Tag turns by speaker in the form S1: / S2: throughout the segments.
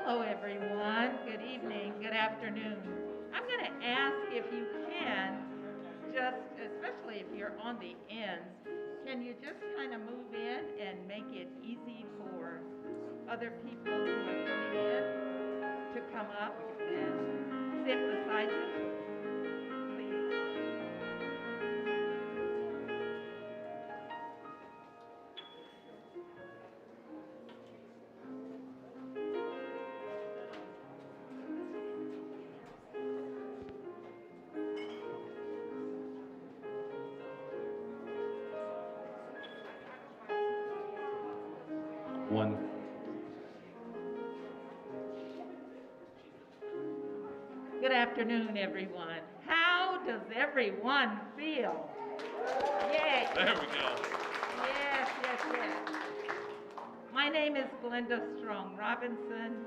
S1: Hello, everyone. Good evening, good afternoon. I'm going to ask if you can, just especially if you're on the ends, can you just kind of move in and make it easy for other people who are coming in to come up and sit beside you, please?
S2: One.
S1: Good afternoon, everyone. How does everyone feel? Yay!
S2: There we go.
S1: Yes, yes, yes. My name is Glenda Strong Robinson.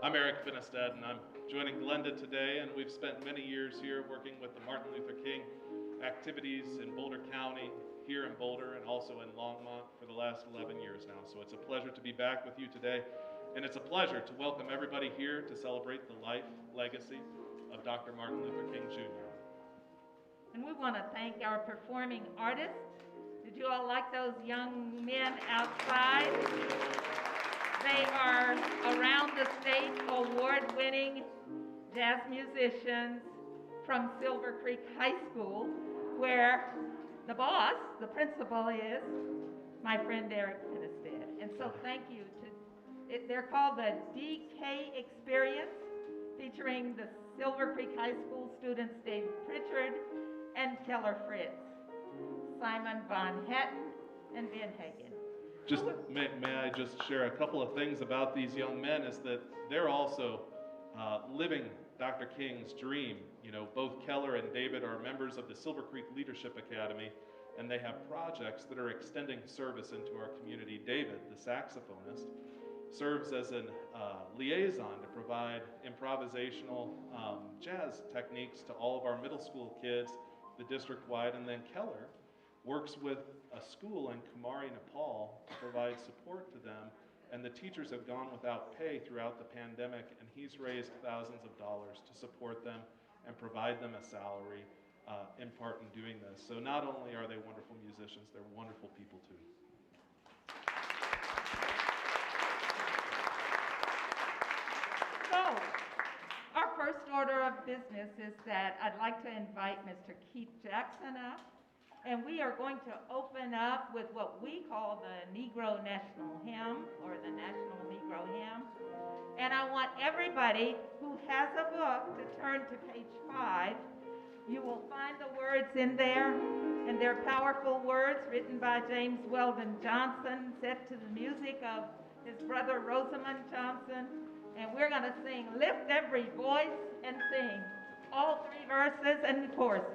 S2: I'm Eric Finnestad, and I'm joining Glenda today, and we've spent many years here working with the Martin Luther King activities in Boulder County, here in Boulder, and also in Longmont for the last 11 years now. So it's a pleasure to be back with you today, and it's a pleasure to welcome everybody here to celebrate the life, legacy of Dr. Martin Luther King Jr.
S1: And we want to thank our performing artists. Did you all like those young men outside? They are around the state award-winning jazz musicians from Silver Creek High School, where the boss, the principal, is my friend Eric Finnestad. And so thank you they're called the DK Experience, featuring the Silver Creek High School students Dave Pritchard and Keller Fritz, Simon Von Hetten, and Ben Hagen.
S2: Just may I just share a couple of things about these young men is that they're also living Dr. King's dream. You know, both Keller and David are members of the Silver Creek Leadership Academy, and they have projects that are extending service into our community. David, the saxophonist, serves as a liaison to provide improvisational jazz techniques to all of our middle school kids, the district-wide, and then Keller works with a school in Kumari, Nepal to provide support to them, and the teachers have gone without pay throughout the pandemic, and he's raised thousands of dollars to support them and provide them a salary in part in doing this. So not only are they wonderful musicians, they're wonderful people too.
S1: So, our first order of business is that I'd like to invite Mr. Keith Jackson up, and we are going to open up with what we call the Negro National Hymn, or the National Negro Hymn. And I want everybody who has a book to turn to page 5. You will find the words in there, and they're powerful words written by James Weldon Johnson, set to the music of his brother Rosamond Johnson. And we're going to sing Lift Every Voice and Sing, all 3 verses and the choruses.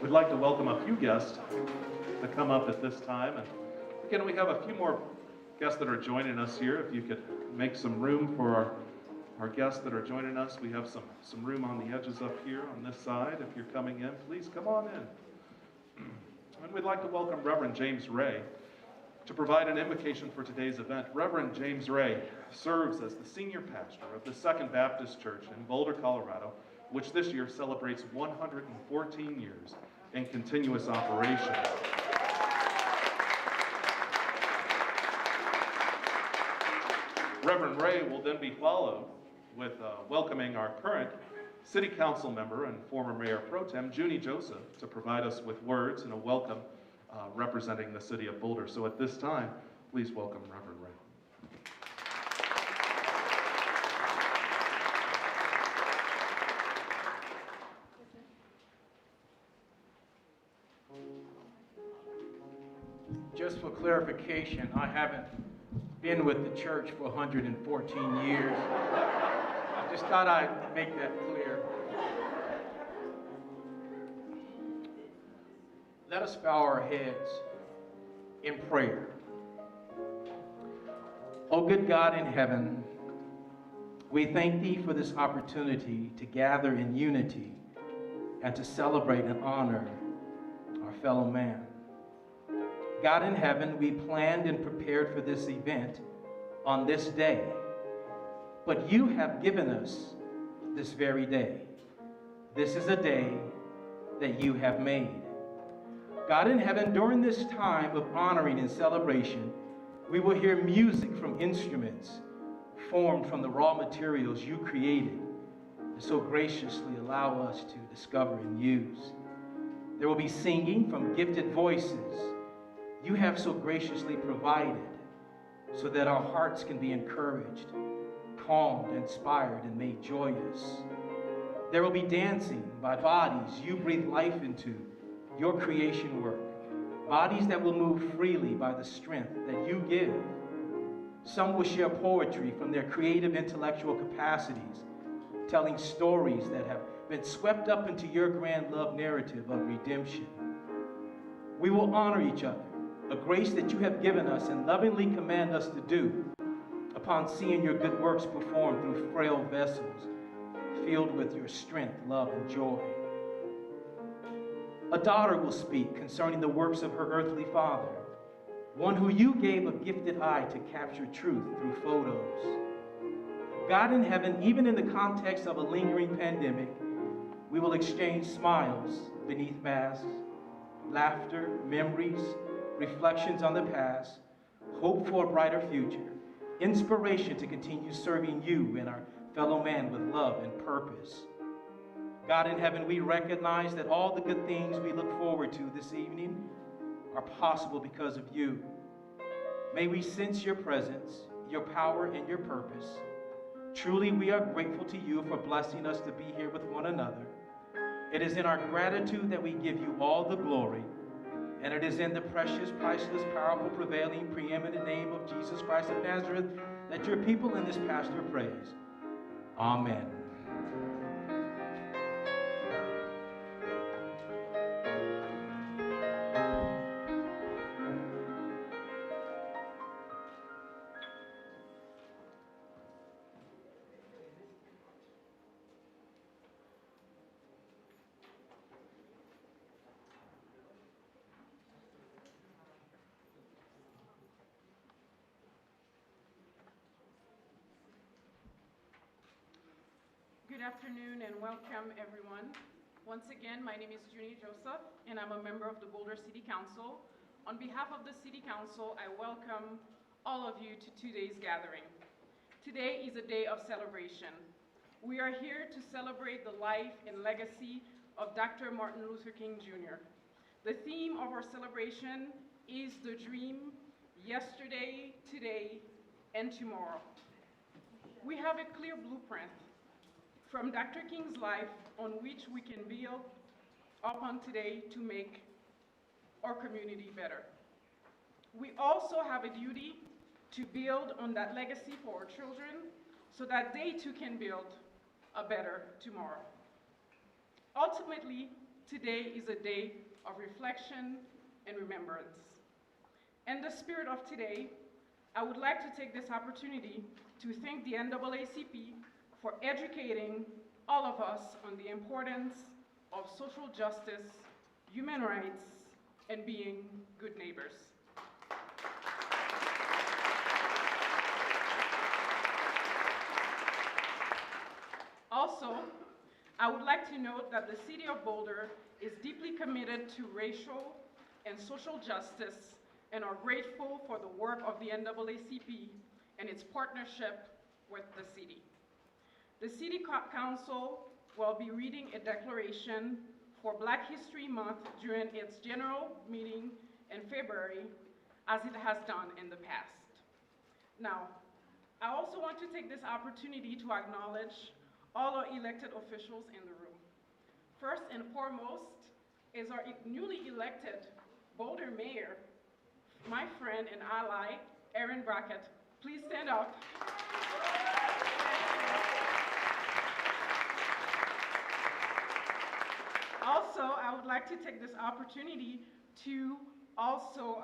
S2: We'd like to welcome a few guests to come up at this time. And again, we have a few more guests that are joining us here. If you could make some room for our guests that are joining us. We have some room on the edges up here on this side. If you're coming in, please come on in. And we'd like to welcome Reverend James Ray to provide an invocation for today's event. Reverend James Ray serves as the senior pastor of the Second Baptist Church in Boulder, Colorado, which this year celebrates 114 years in continuous operation. Reverend Ray will then be followed with welcoming our current City Council member and former Mayor Pro Tem, Junie Joseph, to provide us with words and a welcome representing the City of Boulder. So at this time, please welcome Reverend Ray.
S3: Just for clarification, I haven't been with the church for 114 years. I just thought I'd make that clear. Let us bow our heads in prayer. Oh, good God in heaven, we thank Thee for this opportunity to gather in unity and to celebrate and honor our fellow man. God in heaven, we planned and prepared for this event on this day, but You have given us this very day. This is a day that You have made. God in heaven, during this time of honoring and celebration, we will hear music from instruments formed from the raw materials You created and so graciously allow us to discover and use. There will be singing from gifted voices You have so graciously provided so that our hearts can be encouraged, calmed, inspired, and made joyous. There will be dancing by bodies You breathe life into, Your creation work, bodies that will move freely by the strength that You give. Some will share poetry from their creative intellectual capacities, telling stories that have been swept up into Your grand love narrative of redemption. We will honor each other, a grace that You have given us and lovingly command us to do upon seeing Your good works performed through frail vessels filled with Your strength, love, and joy. A daughter will speak concerning the works of her earthly father, one who You gave a gifted eye to capture truth through photos. God in heaven, even in the context of a lingering pandemic, we will exchange smiles beneath masks, laughter, memories, reflections on the past, hope for a brighter future, inspiration to continue serving You and our fellow man with love and purpose. God in heaven, we recognize that all the good things we look forward to this evening are possible because of You. May we sense Your presence, Your power, and Your purpose. Truly, we are grateful to You for blessing us to be here with one another. It is in our gratitude that we give You all the glory, and it is in the precious, priceless, powerful, prevailing, preeminent name of Jesus Christ of Nazareth that Your people and this pastor prays. Amen.
S4: Good afternoon and welcome everyone. Once again, my name is Junie Joseph and I'm a member of the Boulder City Council. On behalf of the City Council, I welcome all of you to today's gathering. Today is a day of celebration. We are here to celebrate the life and legacy of Dr. Martin Luther King Jr. The theme of our celebration is the dream, yesterday, today, and tomorrow. We have a clear blueprint from Dr. King's life on which we can build upon today to make our community better. We also have a duty to build on that legacy for our children so that they too can build a better tomorrow. Ultimately, today is a day of reflection and remembrance. In the spirit of today, I would like to take this opportunity to thank the NAACP for educating all of us on the importance of social justice, human rights, and being good neighbors. Also, I would like to note that the City of Boulder is deeply committed to racial and social justice and are grateful for the work of the NAACP and its partnership with the city. The City Council will be reading a declaration for Black History Month during its general meeting in February, as it has done in the past. Now, I also want to take this opportunity to acknowledge all our elected officials in the room. First and foremost is our newly elected Boulder Mayor, my friend and ally, Erin Brackett. Please stand up. Also, I would like to take this opportunity to also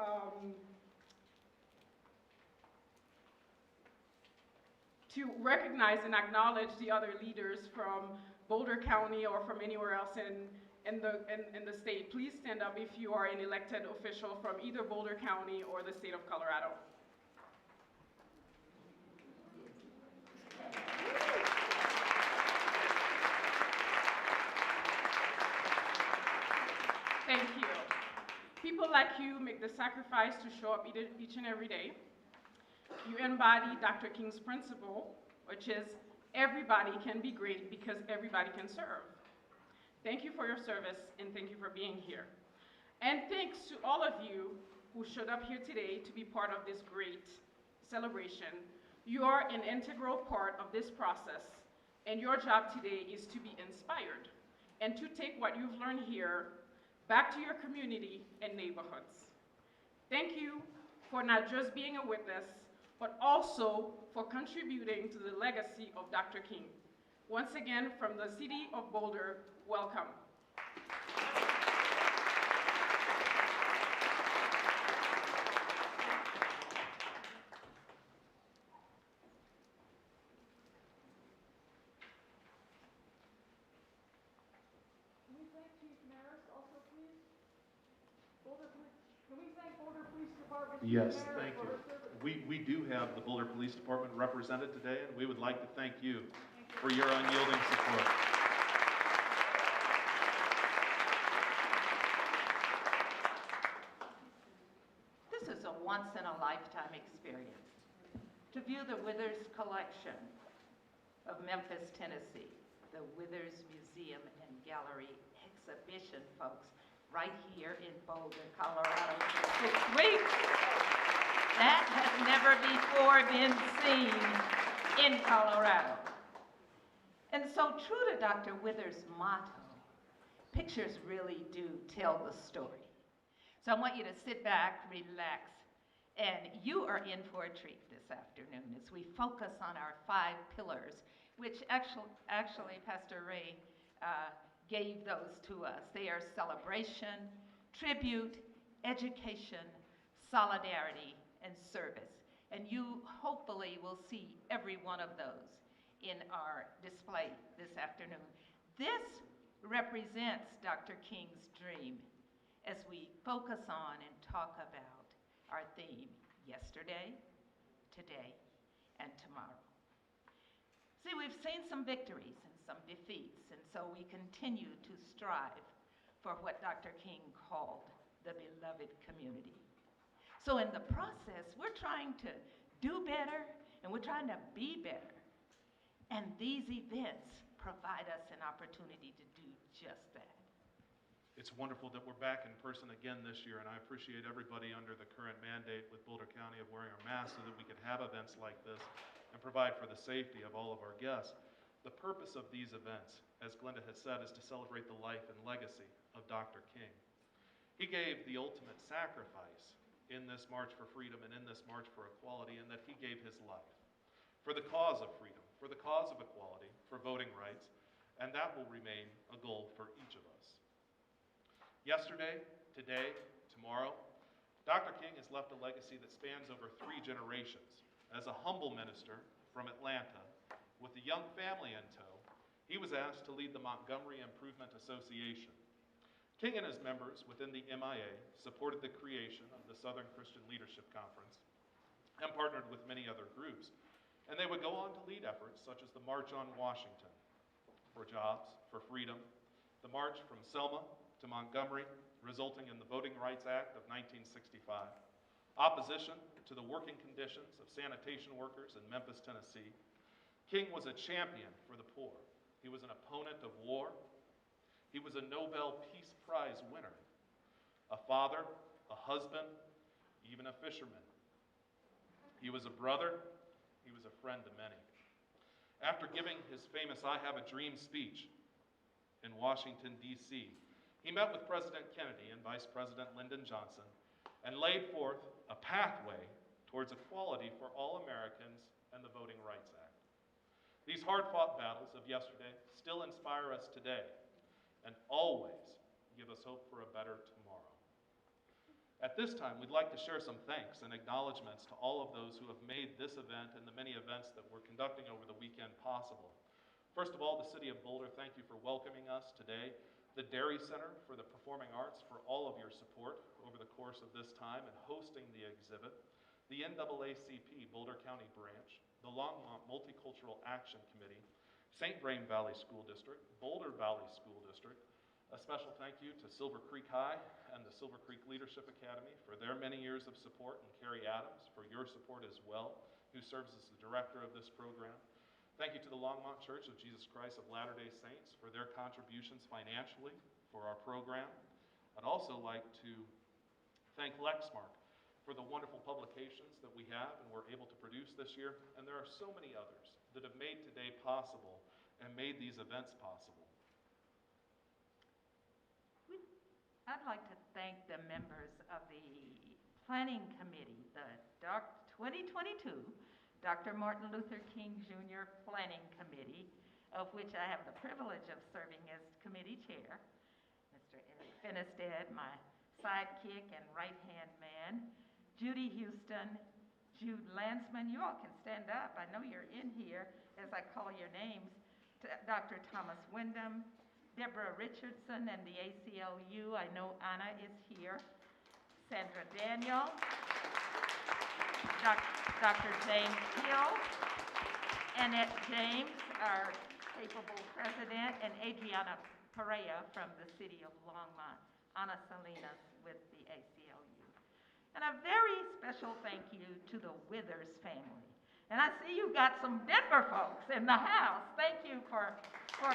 S4: to recognize and acknowledge the other leaders from Boulder County or from anywhere else in the state. Please stand up if you are an elected official from either Boulder County or the state of Colorado. Thank you. People like you make the sacrifice to show up each and every day. You embody Dr. King's principle, which is everybody can be great because everybody can serve. Thank you for your service and thank you for being here. And thanks to all of you who showed up here today to be part of this great celebration. You are an integral part of this process, and your job today is to be inspired and to take what you've learned here back to your community and neighborhoods. Thank you for not just being a witness, but also for contributing to the legacy of Dr. King. Once again, from the City of Boulder, welcome.
S5: Can we thank Chief Maris also, please? Can we thank Boulder Police Department?
S2: Yes,
S5: Chief Maris,
S2: thank
S5: for
S2: you.
S5: her service?
S2: We do have the Boulder Police Department represented today, and we would like to thank you for your unyielding support.
S1: This is a once-in-a-lifetime experience. To view the Withers collection of Memphis, Tennessee, the Withers Museum and Gallery exhibition, folks, right here in Boulder, Colorado for 6 weeks. That has never before been seen in Colorado. And so true to Dr. Withers' motto, pictures really do tell the story. So I want you to sit back, relax, and you are in for a treat this afternoon as we focus on our 5 pillars, which actually Pastor Ray gave those to us. They are celebration, tribute, education, solidarity, and service. And you hopefully will see every one of those in our display this afternoon. This represents Dr. King's dream as we focus on and talk about our theme, yesterday, today, and tomorrow. See, we've seen some victories and some defeats, and so we continue to strive for what Dr. King called the beloved community. So in the process, we're trying to do better, and we're trying to be better. And these events provide us an opportunity to do just that.
S2: It's wonderful that we're back in person again this year, and I appreciate everybody under the current mandate with Boulder County of wearing our masks so that we can have events like this and provide for the safety of all of our guests. The purpose of these events, as Glenda has said, is to celebrate the life and legacy of Dr. King. He gave the ultimate sacrifice in this March for Freedom and in this March for Equality, in that he gave his life for the cause of freedom, for the cause of equality, for voting rights, and that will remain a goal for each of us. Yesterday, today, tomorrow, Dr. King has left a legacy that spans over 3 generations. As a humble minister from Atlanta, with a young family in tow, he was asked to lead the Montgomery Improvement Association. King and his members within the MIA supported the creation of the Southern Christian Leadership Conference and partnered with many other groups. And they would go on to lead efforts such as the March on Washington for Jobs, for Freedom, the March from Selma to Montgomery, resulting in the Voting Rights Act of 1965, opposition to the working conditions of sanitation workers in Memphis, Tennessee. King was a champion for the poor. He was an opponent of war. He was a Nobel Peace Prize winner, a father, a husband, even a fisherman. He was a brother. He was a friend to many. After giving his famous I Have a Dream speech in Washington, D.C., he met with President Kennedy and Vice President Lyndon Johnson and laid forth a pathway towards equality for all Americans and the Voting Rights Act. These hard-fought battles of yesterday still inspire us today and always give us hope for a better tomorrow. At this time, we'd like to share some thanks and acknowledgments to all of those who have made this event and the many events that we're conducting over the weekend possible. First of all, the City of Boulder, thank you for welcoming us today. The Dairy Center for the Performing Arts for all of your support over the course of this time and hosting the exhibit. The NAACP Boulder County Branch, the Longmont Multicultural Action Committee, St. Vrain Valley School District, Boulder Valley School District. A special thank you to Silver Creek High and the Silver Creek Leadership Academy for their many years of support, and Carrie Adams for your support as well, who serves as the director of this program. Thank you to the Longmont Church of Jesus Christ of Latter-day Saints for their contributions financially for our program. I'd also like to thank Lexmark for the wonderful publications that we have and we're able to produce this year. And there are so many others that have made today possible and made these events possible.
S1: I'd like to thank the members of the Planning Committee, the 2022 Dr. Martin Luther King Jr. Planning Committee, of which I have the privilege of serving as committee chair. Mr. Eric Finnestead, my sidekick and right-hand man. Judy Houston, Jude Lansman, you all can stand up. I know you're in here as I call your names. Dr. Thomas Wyndham, Deborah Richardson and the ACLU. I know Anna is here. Sandra Daniel, Dr. James Hill, Annette James, our capable president, and Adriana Perea from the city of Longmont, Ana Salinas with the ACLU. And a very special thank you to the Withers family. And I see you've got some Denver folks in the house. Thank you for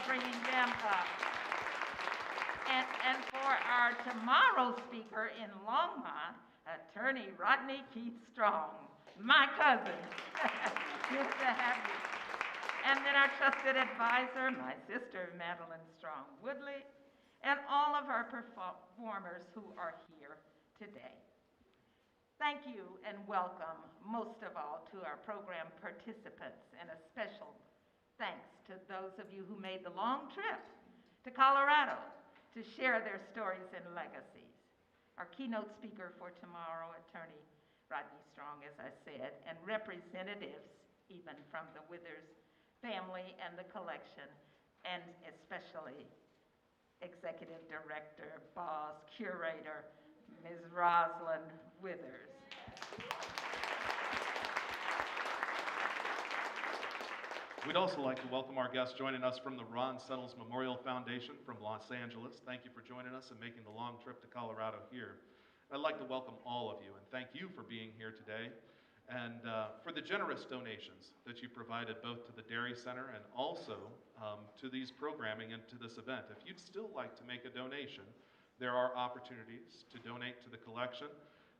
S1: bringing them up. And for our tomorrow speaker in Longmont, Attorney Rodney Keith Strong, my cousin. Good to have you. And then our trusted advisor, my sister, Madeline Strong Woodley, and all of our performers who are here today. Thank you and welcome, most of all, to our program participants, and a special thanks to those of you who made the long trip to Colorado to share their stories and legacies. Our keynote speaker for tomorrow, Attorney Rodney Strong, as I said, and representatives even from the Withers family and the collection, and especially Executive Director, boss, curator, Ms. Rosalind Withers.
S2: We'd also like to welcome our guests joining us from the Ron Settles Memorial Foundation from Los Angeles. Thank you for joining us and making the long trip to Colorado here. I'd like to welcome all of you and thank you for being here today and for the generous donations that you provided both to the Dairy Center and also to these programming and to this event. If you'd still like to make a donation, there are opportunities to donate to the collection.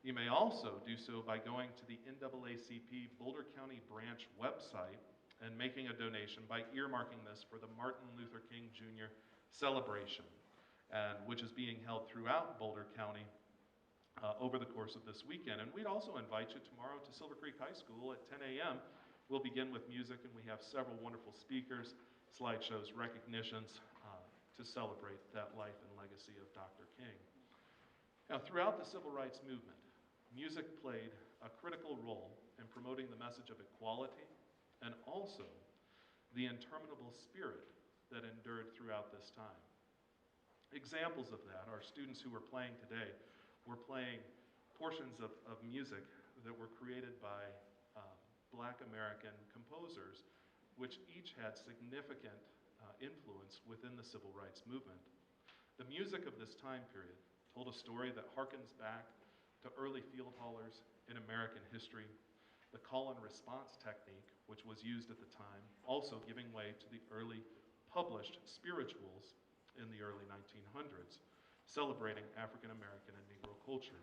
S2: You may also do so by going to the NAACP Boulder County Branch website and making a donation by earmarking this for the Martin Luther King Jr. celebration, which is being held throughout Boulder County over the course of this weekend. And we'd also invite you tomorrow to Silver Creek High School at 10 a.m. We'll begin with music, and we have several wonderful speakers, slideshows, recognitions to celebrate that life and legacy of Dr. King. Now, throughout the civil rights movement, music played a critical role in promoting the message of equality and also the interminable spirit that endured throughout this time. Examples of that are students who were playing today were playing portions of music that were created by Black American composers, which each had significant influence within the civil rights movement. The music of this time period told a story that harkens back to early field hollers in American history, the call and response technique, which was used at the time, also giving way to the early published spirituals in the early 1900s, celebrating African American and Negro culture.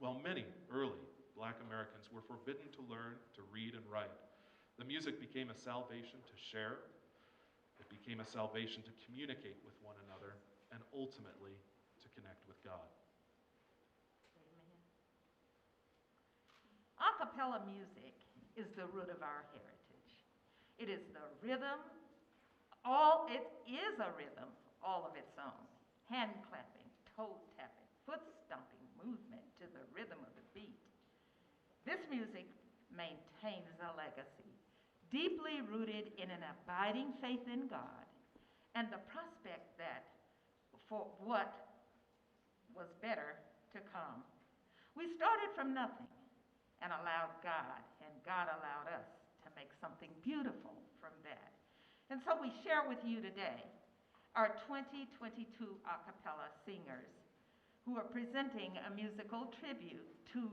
S2: While many early Black Americans were forbidden to learn to read and write, the music became a salvation to share, it became a salvation to communicate with one another, and ultimately to connect with God.
S1: A cappella music is the root of our heritage. It is the rhythm, it is a rhythm all of its own. Hand clapping, toe tapping, foot stomping movement to the rhythm of the beat. This music maintains a legacy, deeply rooted in an abiding faith in God and the prospect that for what was better to come. We started from nothing and allowed God, and God allowed us to make something beautiful from that. And so we share with you today our 2022 a cappella singers who are presenting a musical tribute to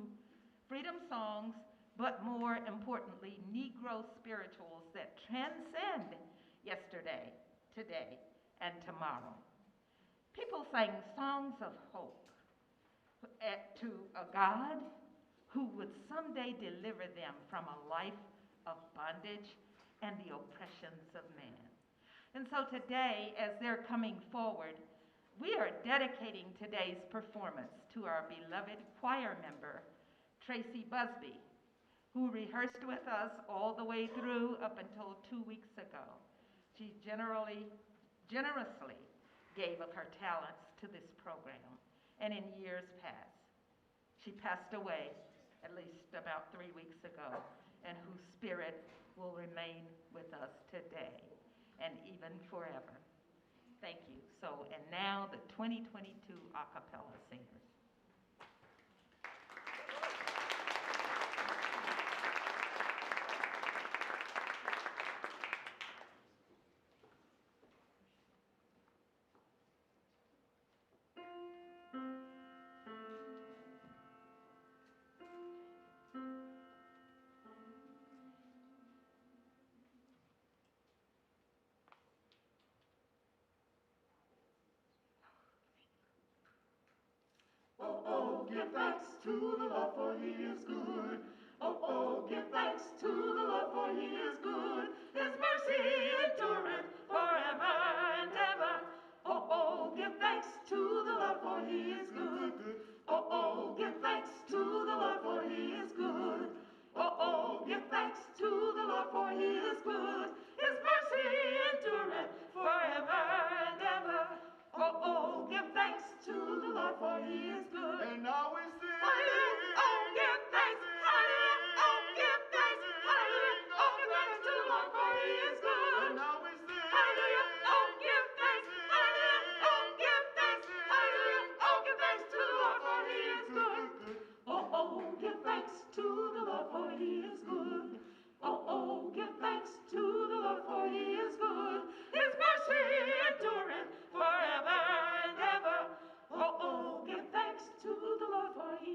S1: freedom songs, but more importantly, Negro spirituals that transcend yesterday, today, and tomorrow. People sang songs of hope to a God who would someday deliver them from a life of bondage and the oppressions of man. And so today, as they're coming forward, we are dedicating today's performance to our beloved choir member, Tracy Busby, who rehearsed with us all the way through up until 2 weeks ago. She generously gave of her talents to this program, and in years past. She passed away at least about 3 weeks ago, and whose spirit will remain with us today and even forever. Thank you. So, and now the 2022 a cappella singers.
S6: Give thanks to the Lord, for he is good. Oh, oh, give thanks to the Lord, for he is good. His mercy endureth forever and ever. Oh, oh, give thanks to the Lord, for he is good. Oh, oh, give thanks to the Lord, for he is good. Oh, oh, give thanks to the Lord, for he is good. His mercy endureth forever and ever. Oh, oh, give thanks to the Lord, for he is good.
S7: And now we sing.
S6: Hallelujah. Oh, give thanks. Hallelujah. Oh, give thanks. Hallelujah. Oh, give thanks to the Lord, for he is good.
S7: And now we sing.
S6: Hallelujah. Oh, give thanks. Hallelujah. Oh, give thanks. Hallelujah. Oh, give thanks to the Lord, for he is good. Oh, oh, give thanks to the Lord, for he is good. Oh, oh, give thanks to the Lord, for he is good. His mercy endureth forever and ever. Oh, oh, give thanks to the Lord, for he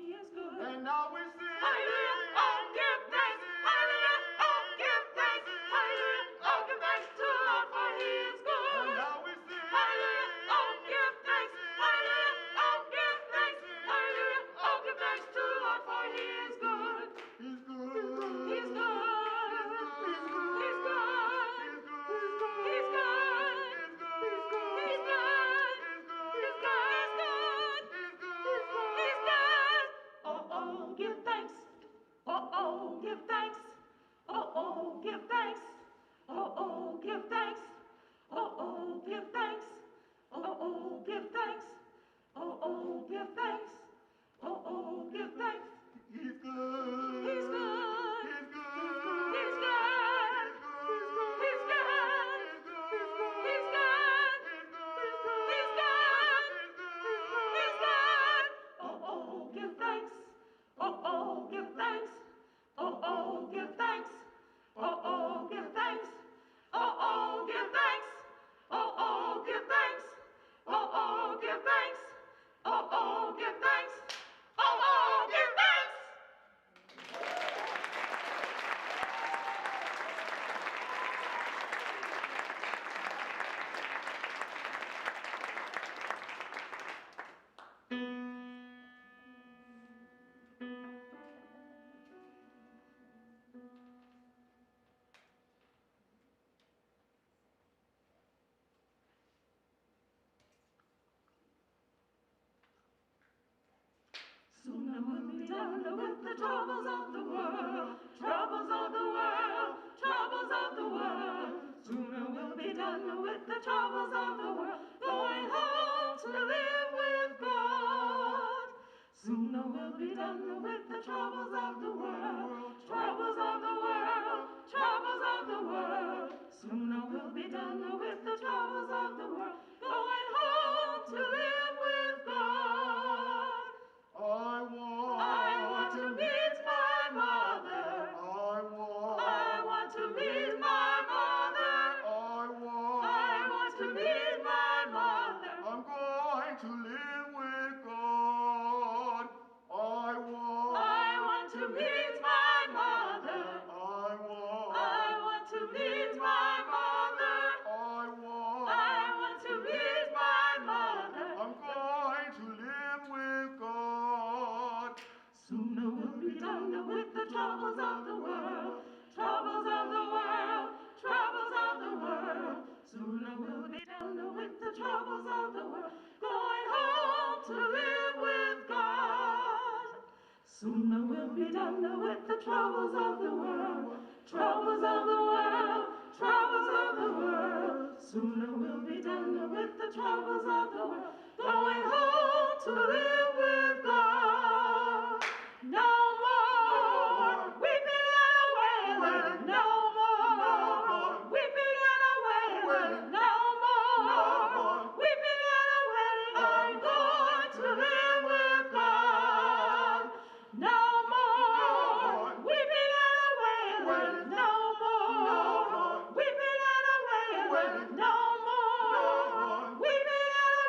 S6: done with the troubles of the world, troubles of the world, troubles of the world. Sooner we'll be done with the troubles of the world, going home to live with God. Sooner we'll be done with the troubles of the world, troubles of the world, troubles of the world. Sooner we'll be done with the troubles of the world, going home to live with God. I want to meet my mother. I want to meet my mother. I want to meet my mother.
S7: I'm going to live with God. I
S6: want to meet my mother. I want to meet my mother. I want to meet my mother.
S7: I'm going to live with God.
S6: Sooner we'll be done with the troubles of the world, troubles of the world, troubles of the world. Sooner we'll be done with the troubles of the world, going home to live with God. Sooner we'll be done with the troubles of the world, troubles of the world, troubles of the world. Sooner we'll be done with the troubles of the world, going home to live with God. No more weeping and wailing, no more weeping and wailing, no more weeping and wailing. I'm going to live with God. No more weeping and wailing, no more weeping and wailing, no more weeping and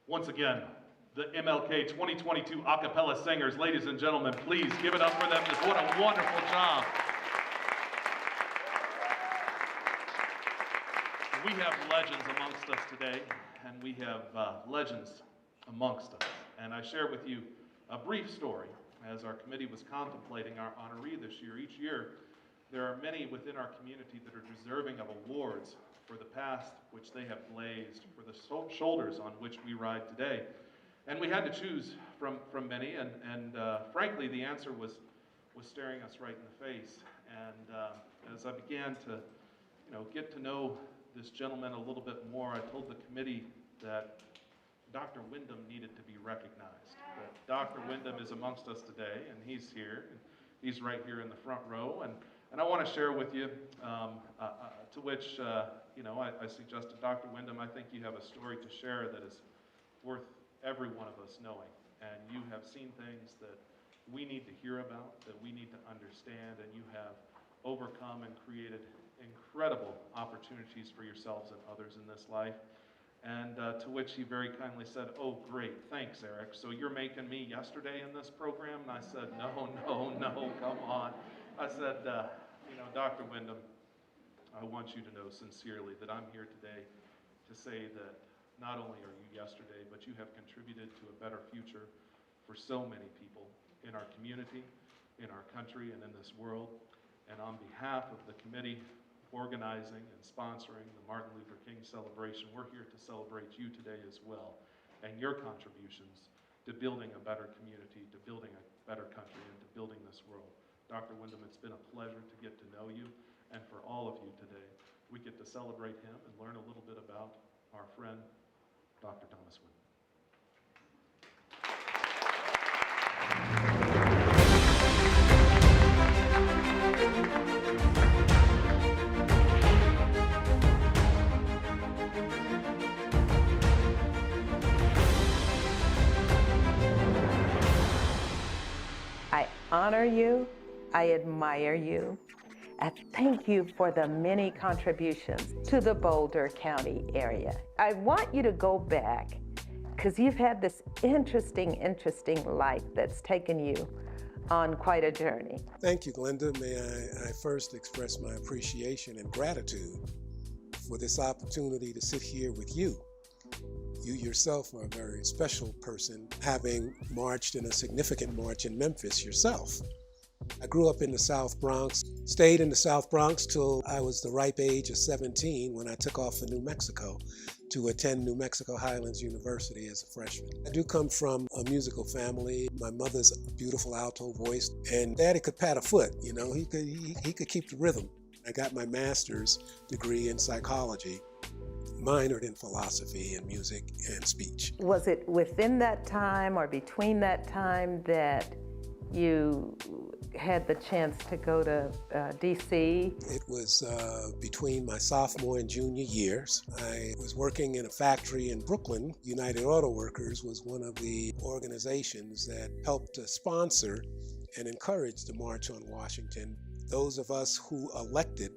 S2: Once again, the MLK 2022 a cappella singers. Ladies and gentlemen, please give it up for them. Just what a wonderful job. We have legends amongst us today, and we have legends amongst us. And I share with you a brief story. As our committee was contemplating our honoree this year, each year there are many within our community that are deserving of awards for the past which they have blazed, for the shoulders on which we ride today. And we had to choose from many, and frankly, the answer was staring us right in the face. And as I began to, get to know this gentleman a little bit more, I told the committee that Dr. Wyndham needed to be recognized. That Dr. Wyndham is amongst us today, and he's here. And he's right here in the front row, and I want to share with you, to which, I suggested, Dr. Wyndham, I think you have a story to share that is worth every one of us knowing. And you have seen things that we need to hear about, that we need to understand, and you have overcome and created incredible opportunities for yourselves and others in this life. And to which he very kindly said, "Oh, great, thanks, Eric. So you're making me yesterday in this program?" And I said, no, come on. I said, Dr. Wyndham, I want you to know sincerely that I'm here today to say that not only are you yesterday, but you have contributed to a better future for so many people in our community, in our country, and in this world. And on behalf of the committee organizing and sponsoring the Martin Luther King celebration, we're here to celebrate you today as well, and your contributions to building a better community, to building a better country, and to building this world. Dr. Wyndham, it's been a pleasure to get to know you, and for all of you today, we get to celebrate him and learn a little bit about our friend, Dr. Thomas Wyndham.
S8: I honor you, I admire you, I thank you for the many contributions to the Boulder County area. I want you to go back, because you've had this interesting life that's taken you on quite a journey.
S9: Thank you, Glenda. May I first express my appreciation and gratitude for this opportunity to sit here with you. You yourself are a very special person, having marched in a significant march in Memphis yourself. I grew up in the South Bronx, stayed in the South Bronx till I was the ripe age of 17 when I took off for New Mexico to attend New Mexico Highlands University as a freshman. I do come from a musical family. My mother's a beautiful alto voice, and Daddy could pat a foot, he could keep the rhythm. I got my master's degree in psychology, minored in philosophy and music and speech.
S8: Was it within that time or between that time that you had the chance to go to DC?
S9: It was between my sophomore and junior years. I was working in a factory in Brooklyn. United Auto Workers was one of the organizations that helped to sponsor and encourage the March on Washington. Those of us who elected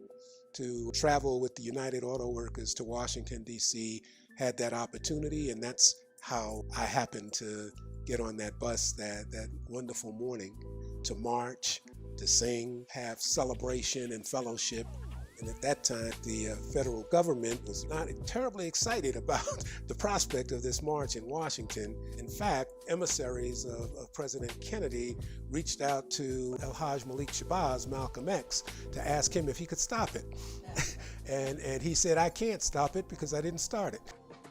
S9: to travel with the United Auto Workers to Washington, D.C. had that opportunity, and that's how I happened to get on that bus that wonderful morning to march, to sing, have celebration and fellowship. And at that time, the federal government was not terribly excited about the prospect of this march in Washington. In fact, emissaries of President Kennedy reached out to El-Hajj Malik Shabazz, Malcolm X, to ask him if he could stop it. and he said, "I can't stop it because I didn't start it."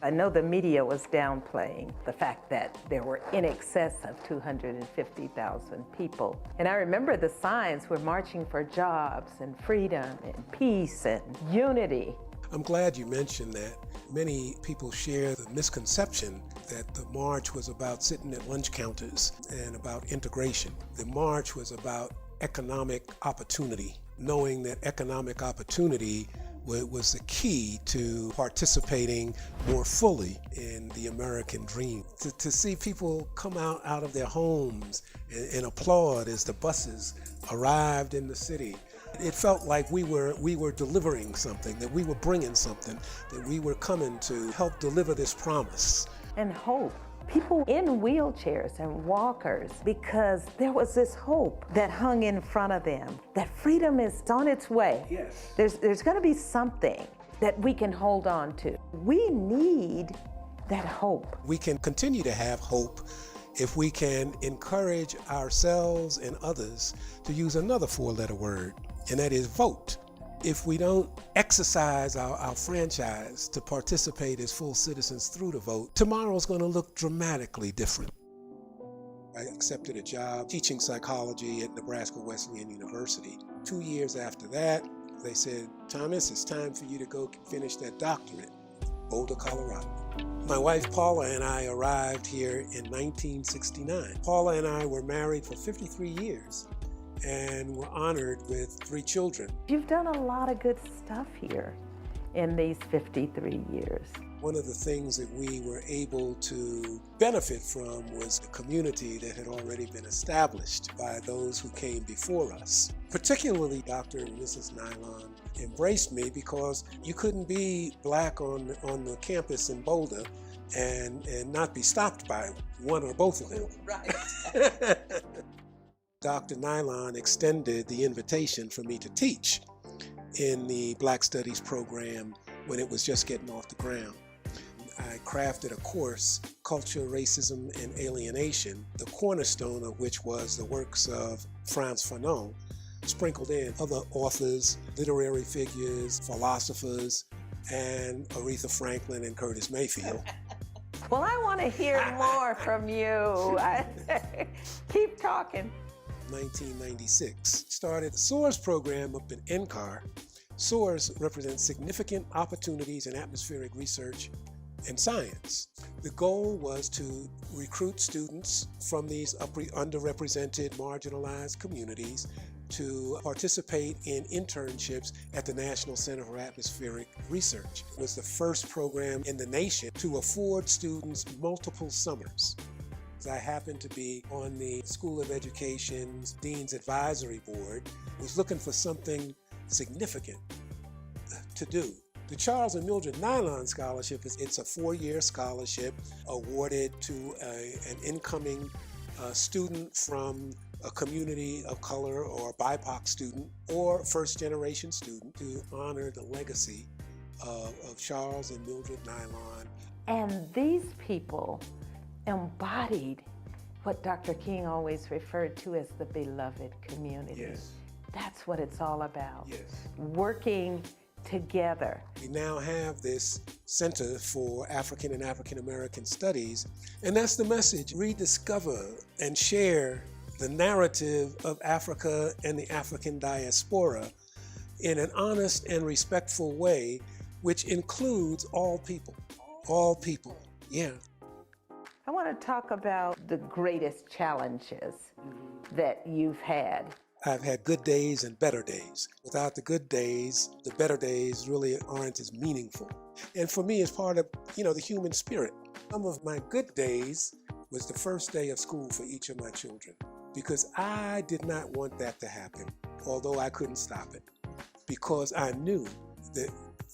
S8: I know the media was downplaying the fact that there were in excess of 250,000 people. And I remember the signs were marching for jobs and freedom and peace and unity.
S9: I'm glad you mentioned that. Many people share the misconception that the march was about sitting at lunch counters and about integration. The march was about economic opportunity, knowing that economic opportunity was the key to participating more fully in the American dream. To see people come out of their homes and applaud as the buses arrived in the city. It felt like we were delivering something, that we were bringing something, that we were coming to help deliver this promise
S8: and hope. People in wheelchairs and walkers, because there was this hope that hung in front of them, that freedom is on its way.
S9: Yes.
S8: There's going to be something that we can hold on to. We need that hope.
S9: We can continue to have hope if we can encourage ourselves and others to use another four-letter word, and that is vote. If we don't exercise our franchise to participate as full citizens through the vote, tomorrow's going to look dramatically different. I accepted a job teaching psychology at Nebraska Wesleyan University. 2 years after that, they said, Thomas, it's time for you to go finish that doctorate, Boulder, Colorado. My wife Paula and I arrived here in 1969. Paula and I were married for 53 years and were honored with 3 children.
S8: You've done a lot of good stuff here in these 53 years.
S9: One of the things that we were able to benefit from was the community that had already been established by those who came before us. Particularly Dr. and Mrs. Nylon embraced me because you couldn't be black on the campus in Boulder and not be stopped by one or both of them.
S8: Right.
S9: Dr. Nylon extended the invitation for me to teach in the Black Studies program when it was just getting off the ground. I crafted a course, Culture, Racism, and Alienation, the cornerstone of which was the works of Frantz Fanon, sprinkled in other authors, literary figures, philosophers, and Aretha Franklin and Curtis Mayfield.
S8: Well, I want to hear more from you. Keep talking.
S9: 1996, started the SOARS program up in NCAR. SOARS represents significant opportunities in atmospheric research and science. The goal was to recruit students from these underrepresented, marginalized communities to participate in internships at the National Center for Atmospheric Research. It was the first program in the nation to afford students multiple summers. I happened to be on the School of Education's Dean's Advisory Board, was looking for something significant to do. The Charles and Mildred Nylon Scholarship it's a 4-year scholarship awarded to an incoming student from a community of color or a BIPOC student or first-generation student to honor the legacy of Charles and Mildred Nylon.
S8: And these people embodied what Dr. King always referred to as the beloved community.
S9: Yes.
S8: That's what it's all about.
S9: Yes.
S8: Working together.
S9: We now have this Center for African and African American Studies, and that's the message. Rediscover and share the narrative of Africa and the African diaspora in an honest and respectful way, which includes all people. All people, yeah.
S8: I want to talk about the greatest challenges that you've had.
S9: I've had good days and better days. Without the good days, the better days really aren't as meaningful. And for me, it's part of, the human spirit. Some of my good days was the first day of school for each of my children, because I did not want that to happen, although I couldn't stop it, because I knew that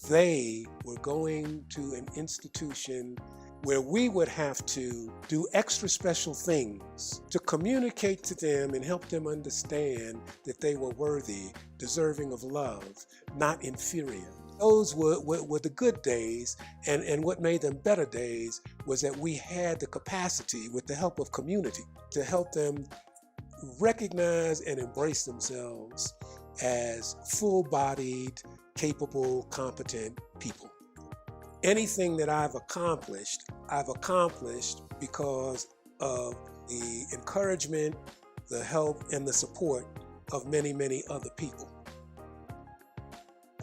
S9: they were going to an institution where we would have to do extra special things to communicate to them and help them understand that they were worthy, deserving of love, not inferior. Those were the good days, and what made them better days was that we had the capacity, with the help of community, to help them recognize and embrace themselves as full-bodied, capable, competent people. Anything that I've accomplished because of the encouragement, the help, and the support of many, many other people.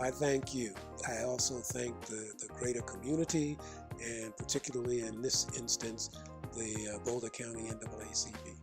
S9: I thank you. I also thank the greater community, and particularly in this instance, the Boulder County NAACP.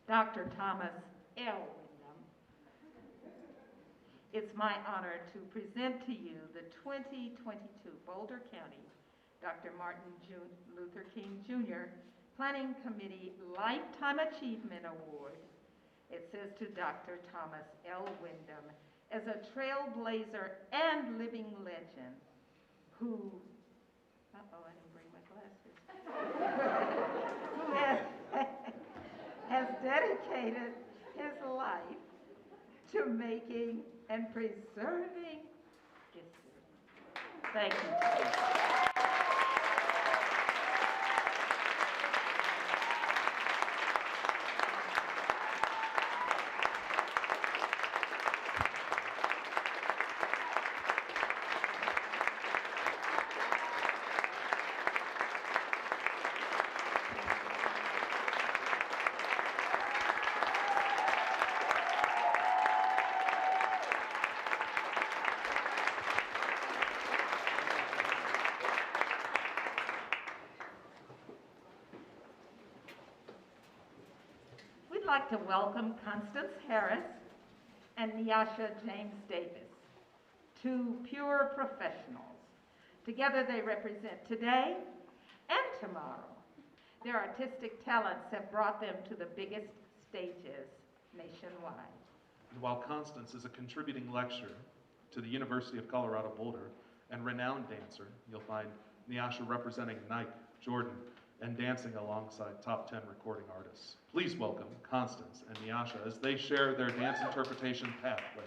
S1: Dr. Thomas, L. Wyndham, it's my honor to present to you the 2022 Boulder County Dr. Martin Luther King Jr. Planning Committee Lifetime Achievement Award. It says to Dr. Thomas L. Wyndham, as a trailblazer and living legend who, I didn't bring my glasses, who has dedicated his life to making and preserving history. Thank you. We'd like to welcome Constance Harris and Nyasha James Davis, two pure professionals. Together they represent today and tomorrow. Their artistic talents have brought them to the biggest stages nationwide.
S2: And while Constance is a contributing lecturer to the University of Colorado Boulder and renowned dancer, you'll find Nyasha representing Nike, Jordan, and dancing alongside top 10 recording artists. Please welcome Constance and Nyasha as they share their dance interpretation pathway.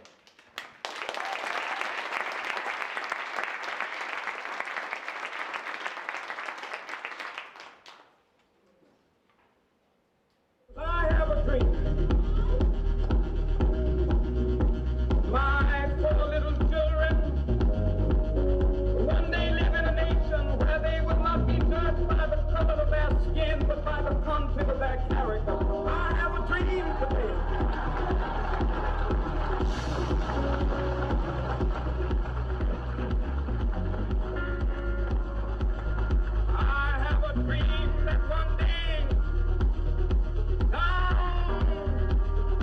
S6: I have a dream. My four little children one day live in a nation where they will not be judged by the color of their skin, but by the content of their character. I have a dream today. I have a dream that one day down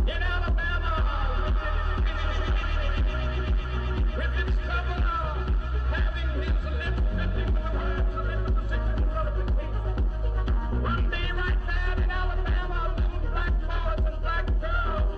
S6: in Alabama, with its governor having his lips dripping with the words of indecision and nullification. One day right there in Alabama, little black boys and black girls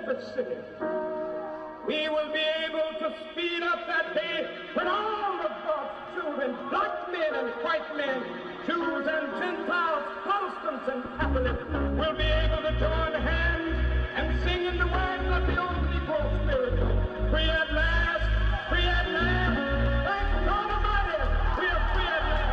S10: Memphis City. We will be able to speed up that day when all of God's children, black men and white men, Jews and Gentiles, Protestants and Catholics, will be able to join hands and sing in the words of the old Negro spirit. Free at last, free at last. Thank God Almighty, we are free at last.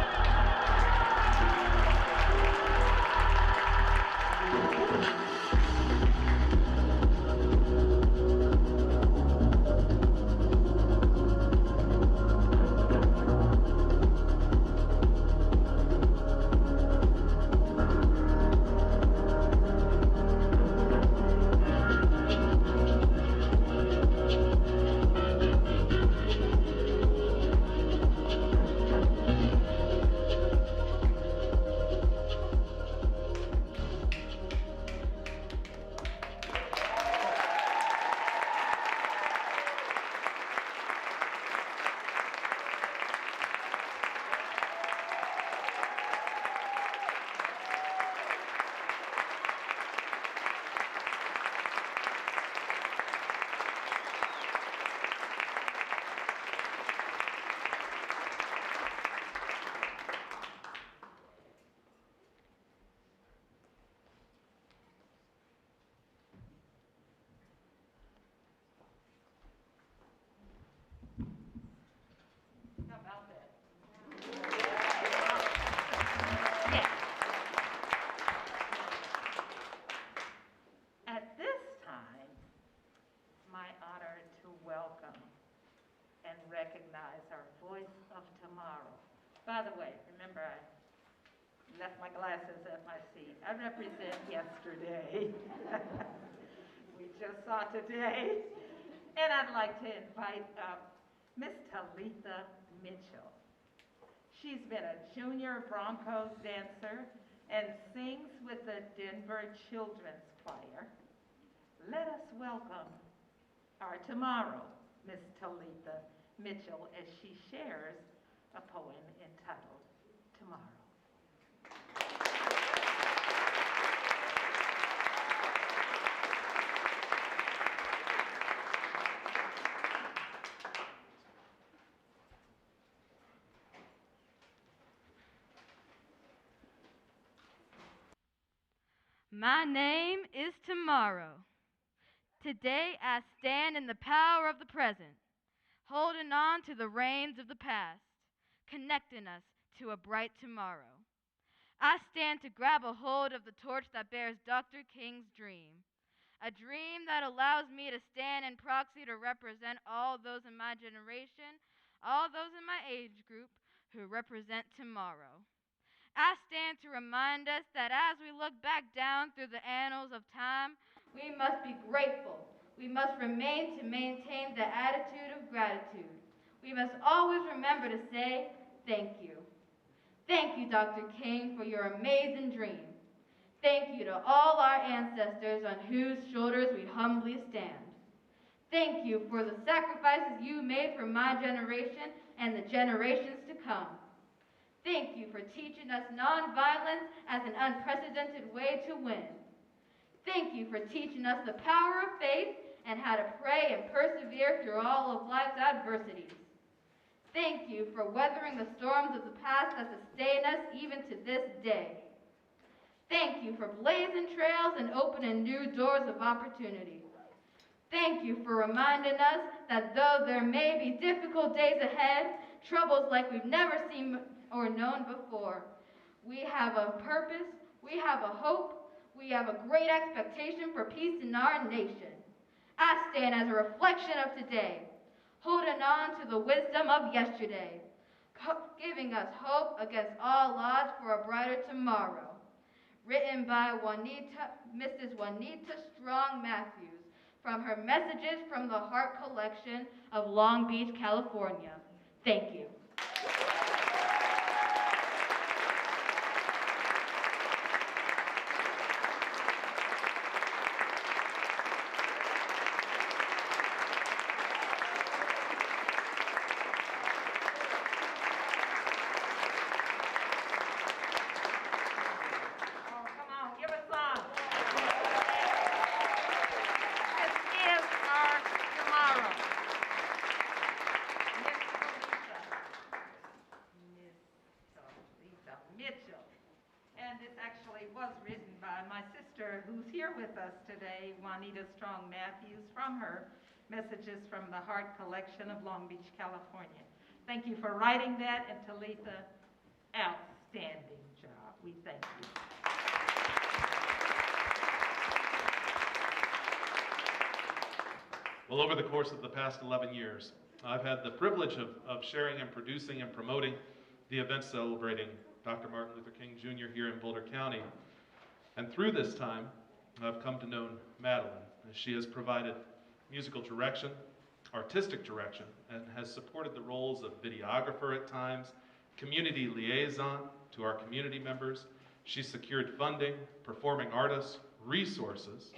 S1: How about that? Yeah. At this time, it's my honor to welcome and recognize our Voice of Tomorrow. By the way, remember I left my glasses at my seat. I represent yesterday. We just saw today. And I'd like to invite up Miss Talitha Mitchell. She's been a junior Broncos dancer and sings with the Denver Children's Choir. Let us welcome our tomorrow, Miss Talitha Mitchell, as she shares a poem entitled Tomorrow.
S11: My name is Tomorrow. Today I stand in the power of the present, holding on to the reins of the past, connecting us to a bright tomorrow. I stand to grab a hold of the torch that bears Dr. King's dream, a dream that allows me to stand in proxy to represent all those in my generation, all those in my age group who represent tomorrow. I stand to remind us that as we look back down through the annals of time, we must be grateful. We must remain to maintain the attitude of gratitude. We must always remember to say, thank you. Thank you, Dr. King, for your amazing dream. Thank you to all our ancestors on whose shoulders we humbly stand. Thank you for the sacrifices you made for my generation and the generations to come. Thank you for teaching us nonviolence as an unprecedented way to win. Thank you for teaching us the power of faith and how to pray and persevere through all of life's adversities. Thank you for weathering the storms of the past that sustain us even to this day. Thank you for blazing trails and opening new doors of opportunity. Thank you for reminding us that though there may be difficult days ahead, troubles like we've never seen or known before, we have a purpose, we have a hope, we have a great expectation for peace in our nation. I stand as a reflection of today, holding on to the wisdom of yesterday, giving us hope against all odds for a brighter tomorrow. Written by Mrs. Juanita Strong Matthews, from her Messages from the Heart collection of Long Beach, California. Thank you.
S1: teacher who's here with us today, Juanita Strong Matthews, from her Messages from the Heart collection of Long Beach, California. Thank you for writing that, and Talitha, outstanding job. We thank you.
S2: Well, over the course of the past 11 years, I've had the privilege of sharing and producing and promoting the events celebrating Dr. Martin Luther King Jr. here in Boulder County. And through this time, I've come to know Madeline, as she has provided musical direction, artistic direction, and has supported the roles of videographer at times, community liaison to our community members. She secured funding, performing artists, resources,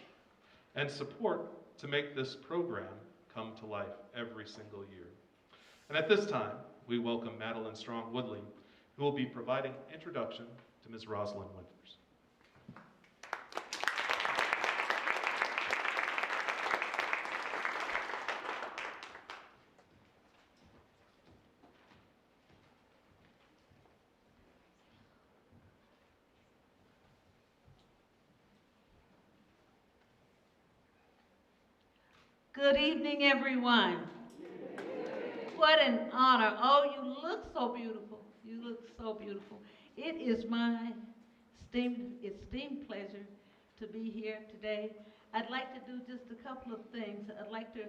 S2: and support to make this program come to life every single year. And at this time, we welcome Madeline Strong Woodley, who will be providing introduction to Ms. Rosalind Winters.
S5: Good evening, everyone. What an honor. Oh, you look so beautiful. You look so beautiful. It is my esteemed pleasure to be here today. I'd like to do just a couple of things. I'd like to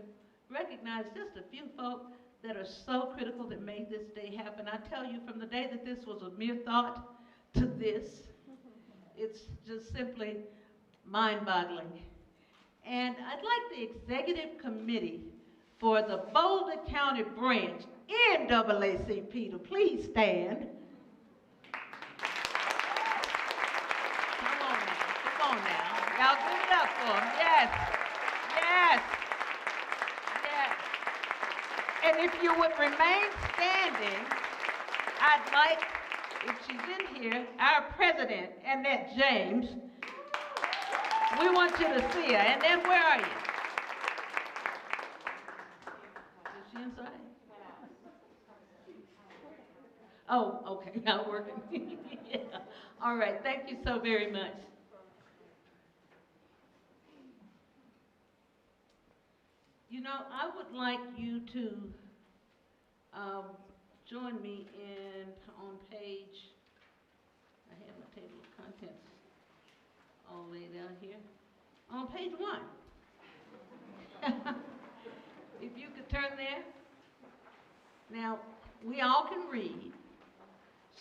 S5: recognize just a few folk that are so critical that made this day happen. I tell you, from the day that this was a mere thought to this, it's just simply mind-boggling. And I'd like the executive committee for the Boulder County branch NAACP to please stand. Come on now. Y'all give it up for them. Yes, yes, yes. And if you would remain standing, I'd like, if she's in here, our president, Annette James. We want you to see her. Annette, where are you? Is she inside? Oh, okay, not working. Yeah. All right, thank you so very much. You know, I would like you to join me on page, I have my table of contents all the way down here, on page 1. If you could turn there. Now, we all can read,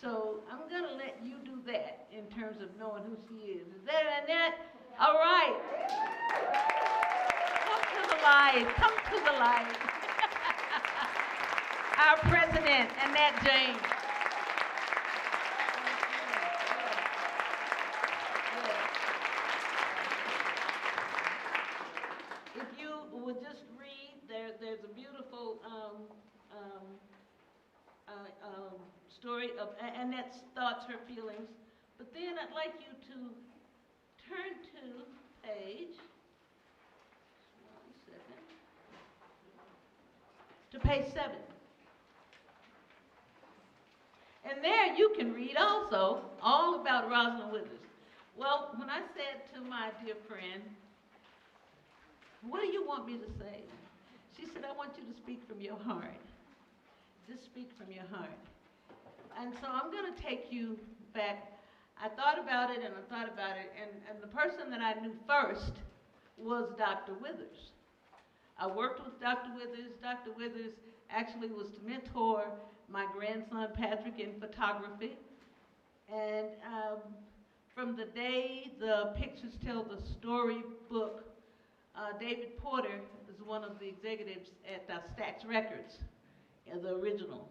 S5: so I'm going to let you do that in terms of knowing who she is. Is that Annette? All right. Come to the light. Come to the light. Our president, Annette James. Would just read, there's a beautiful story of Annette's thoughts, her feelings, but then I'd like you to turn to page, page 7. And there you can read also all about Rosalind Withers. Well, when I said to my dear friend, what do you want me to say? She said, I want you to speak from your heart. Just speak from your heart. And so I'm going to take you back. I thought about it and I thought about it, and the person that I knew first was Dr. Withers. I worked with Dr. Withers. Dr. Withers actually was to mentor my grandson Patrick in photography. And from the day the Pictures Tell the Story book, David Porter is one of the executives at Stax Records, the original.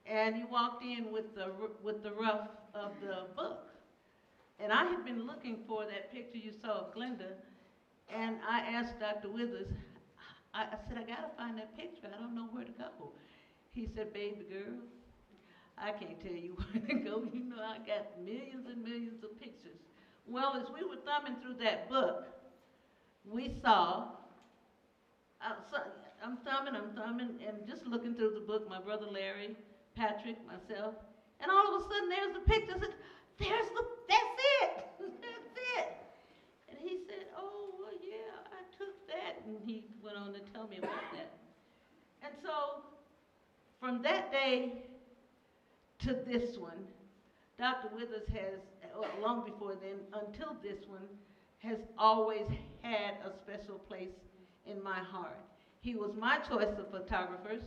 S5: And he walked in with the rough of the book. And I had been looking for that picture you saw of Glenda, and I asked Dr. Withers, I said, I gotta find that picture, I don't know where to go. He said, baby girl, I can't tell you where to go. You know, I got millions and millions of pictures. Well, as we were thumbing through that book, we saw, I'm thumbing, and just looking through the book, my brother Larry, Patrick, myself, and all of a sudden there's the picture. I said, that's it, that's it. And he went on to tell me about that. And so, from that day to this one, Dr. Withers has, long before then, until this one, has always had a special place in my heart. He was my choice of photographers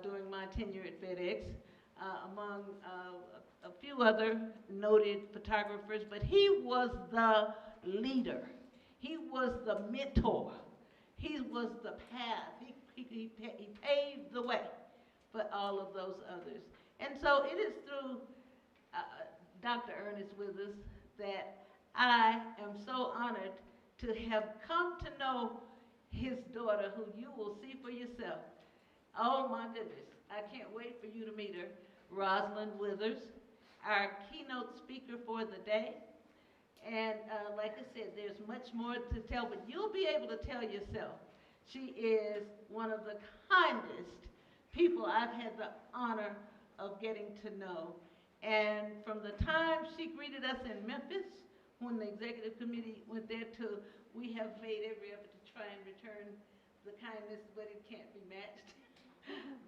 S5: during my tenure at FedEx, among a few other noted photographers, but he was the leader. He was the mentor. He was the path. He paved the way for all of those others. And so it is through Dr. Ernest Withers that I am so honored to have come to know his daughter, who you will see for yourself. Oh my goodness, I can't wait for you to meet her, Rosalind Withers, our keynote speaker for the day. And like I said, there's much more to tell, but you'll be able to tell yourself. She is one of the kindest people I've had the honor of getting to know. And from the time she greeted us in Memphis, when the executive committee went there, to we have made every effort to try and return the kindness, but it can't be matched.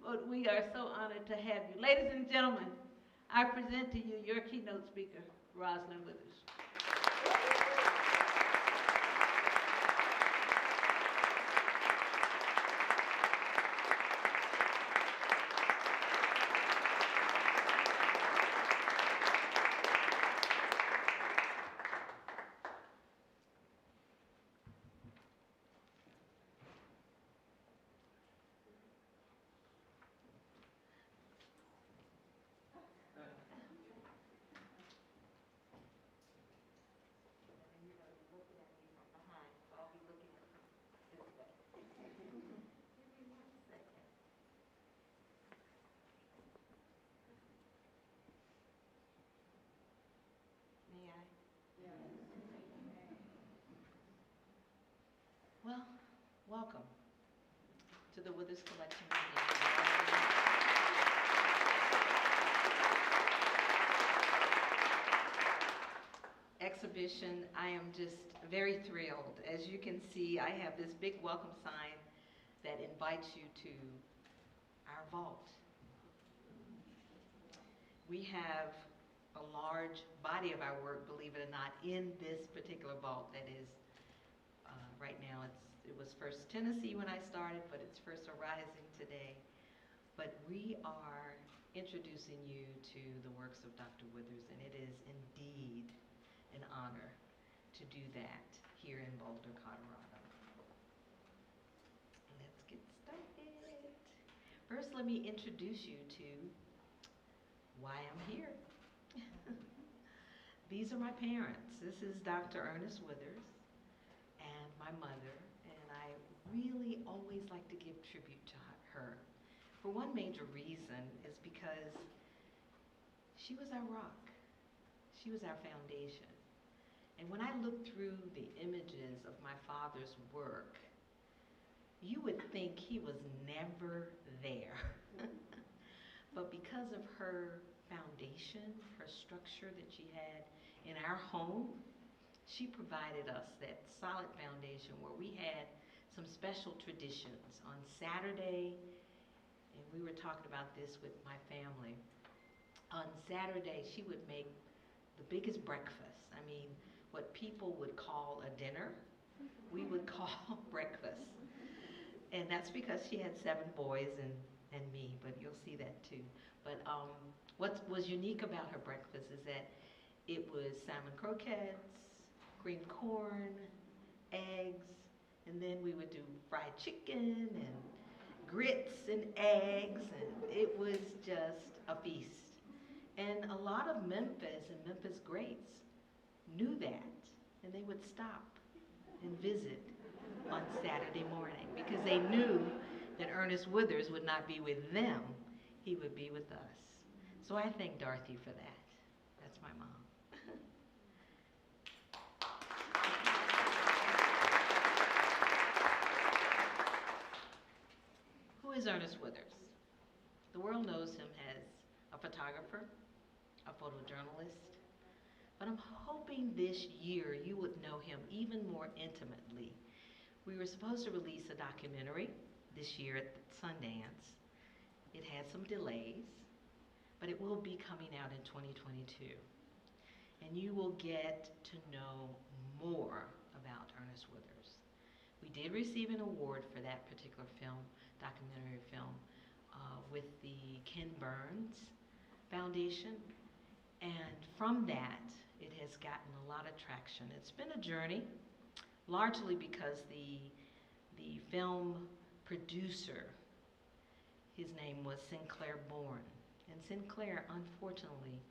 S5: But we are so honored to have you. Ladies and gentlemen, I present to you your keynote speaker, Rosalind Withers. Well, welcome to the Withers Collection exhibition. I am just very thrilled. As you can see, I have this big welcome sign that invites you to our vault. We have a large body of our work, believe it or not, in this particular vault that is right now. It was First Tennessee when I started, but it's First Horizon today. But we are introducing you to the works of Dr. Withers, and it is indeed an honor to do that here in Boulder, Colorado. Let's get started. First, let me introduce you to why I'm here. These are my parents. This is Dr. Ernest Withers and my mother, and I really always like to give tribute to her. For one major reason is because she was our rock. She was our foundation. And when I look through the images of my father's work, you would think he was never there. But because of her foundation, her structure that she had in our home, she provided us that solid foundation where we had some special traditions. On Saturday, and we were talking about this with my family, on Saturday she would make the biggest breakfast. I mean, what people would call a dinner, we would call breakfast. And that's because she had 7 boys and me, but you'll see that too. But what was unique about her breakfast is that it was salmon croquettes, green corn, eggs, and then we would do fried chicken and grits and eggs, and it was just a feast. And a lot of Memphis and Memphis greats knew that, and they would stop and visit on Saturday morning because they knew that Ernest Withers would not be with them, he would be with us. So I thank Dorothy for that. That's my mom. Who is Ernest Withers? The world knows him as a photographer, a photojournalist, but I'm hoping this year you would know him even more intimately
S12: We were supposed to release a documentary this year at Sundance. It had some delays, but it will be coming out in 2022. And you will get to know more about Ernest Withers. We did receive an award for that particular film, documentary film, with the Ken Burns Foundation. And from that, it has gotten a lot of traction. It's been a journey, largely because the film producer, his name was Sinclair Bourne. And Sinclair, unfortunately,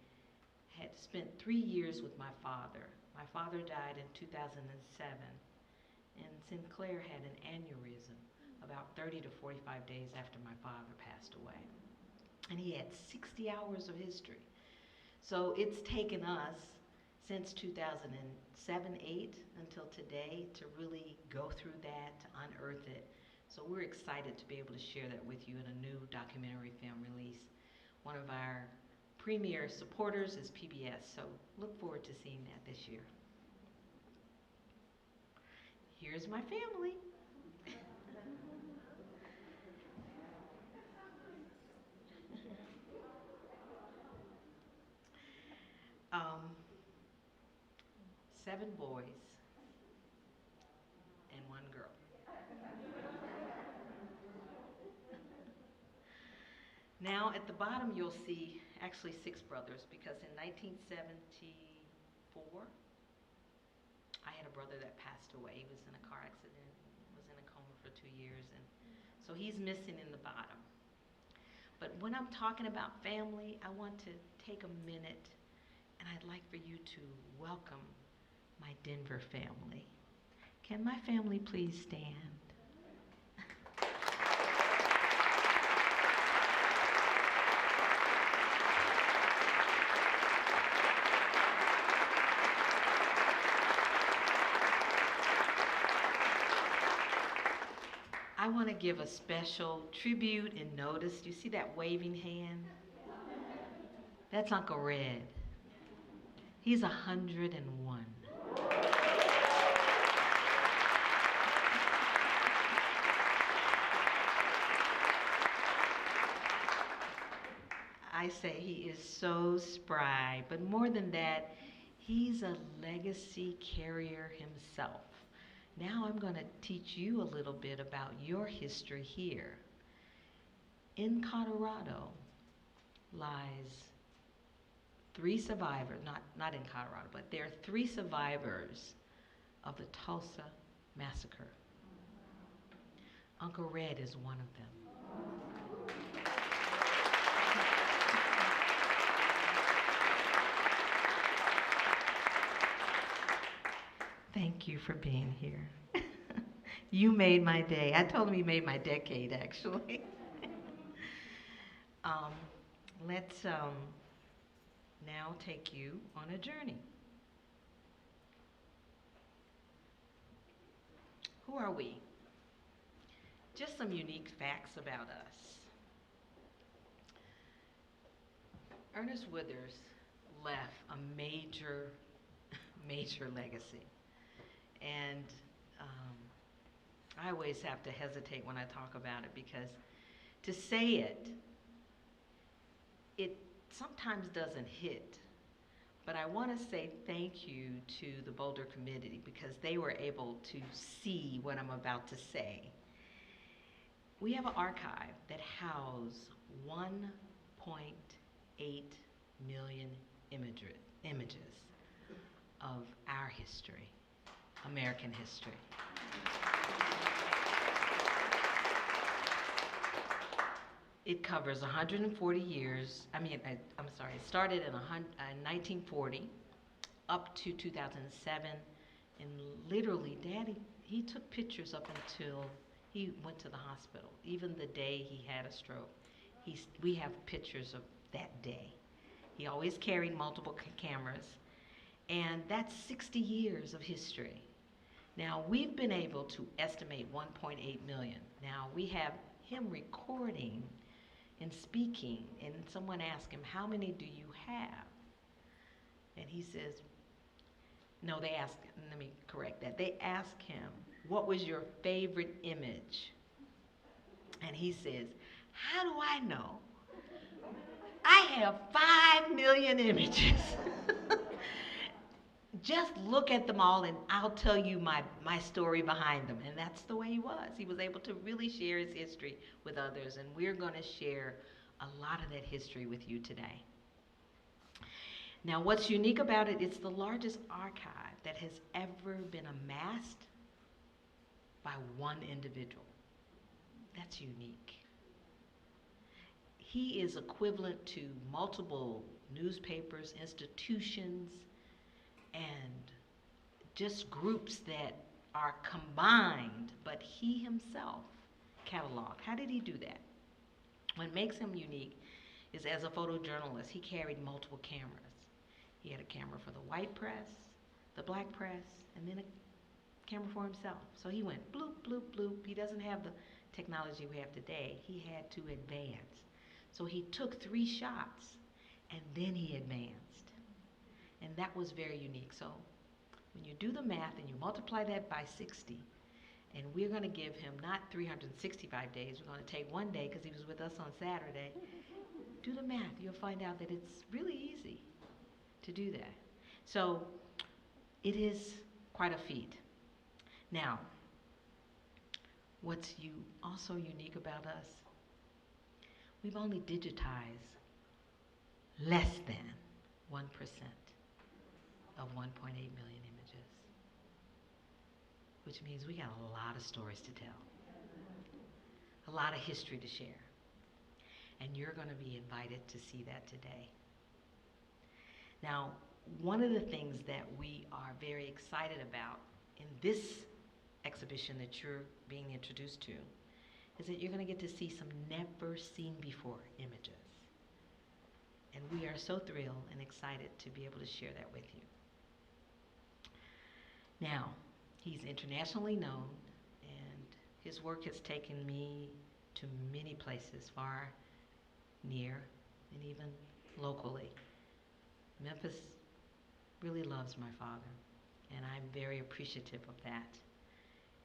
S12: had spent 3 years with my father. My father died in 2007, and Sinclair had an aneurysm about 30 to 45 days after my father passed away. And he had 60 hours of history. So it's taken us since 2007-8 until today to really go through that, to unearth it. So we're excited to be able to share that with you in a new documentary film release. One of our premier supporters is PBS, so look forward to seeing that this year. Here's my family. Seven boys and one girl. Now at the bottom you'll see actually 6 brothers, because in 1974 I had a brother that passed away. He was in a car accident, was in a coma for 2 years, and so he's missing in the bottom. But when I'm talking about family, I want to take a minute and I'd like for you to welcome my Denver family. Can my family please stand? I want to give a special tribute and notice. Do you see that waving hand? That's Uncle Red. He's 101. I say he is so spry, but more than that, he's a legacy carrier himself. Now I'm going to teach you a little bit about your history here. In Colorado lies 3 survivors, not in Colorado, but there are 3 survivors of the Tulsa Massacre. Uncle Red is one of them. Thank you for being here. You made my day. I told him you made my decade, actually. Let's now take you on a journey. Who are we? Just some unique facts about us. Ernest Withers left a major legacy. And I always have to hesitate when I talk about it, because to say it sometimes doesn't hit. But I want to say thank you to the Boulder community, because they were able to see what I'm about to say. We have an archive that houses 1.8 million images of our history, American history. It covers 140 years. It started in 1940 up to 2007. And literally, Daddy, he took pictures up until he went to the hospital. Even the day he had a stroke, we have pictures of that day. He always carried multiple cameras. And that's 60 years of history. Now, we've been able to estimate 1.8 million. Now, we have him recording and speaking, and someone asked him, how many do you have? And he says, no, they asked, let me correct that. They asked him, what was your favorite image? And he says, how do I know? I have 5 million images. Just look at them all and I'll tell you my story behind them. And that's the way he was. He was able to really share his history with others. And we're going to share a lot of that history with you today. Now, what's unique about it, it's the largest archive that has ever been amassed by one individual. That's unique. He is equivalent to multiple newspapers, institutions, and just groups that are combined, but he himself cataloged. How did he do that? What makes him unique is, as a photojournalist, he carried multiple cameras. He had a camera for the white press, the black press, and then a camera for himself. So he went bloop, bloop, bloop. He doesn't have the technology we have today. He had to advance. So he took 3 shots, and then he advanced. And that was very unique. So when you do the math and you multiply that by 60, and we're going to give him not 365 days, we're going to take 1 day because he was with us on Saturday. Do the math. You'll find out that it's really easy to do that. So it is quite a feat. Now, what's also unique about us, we've only digitized less than 1% of 1.8 million images, which means we got a lot of stories to tell, a lot of history to share, and you're going to be invited to see that today. Now, one of the things that we are very excited about in this exhibition that you're being introduced to is that you're going to get to see some never seen before images. And we are so thrilled and excited to be able to share that with you. Now, he's internationally known, and his work has taken me to many places, far, near, and even locally. Memphis really loves my father, and I'm very appreciative of that.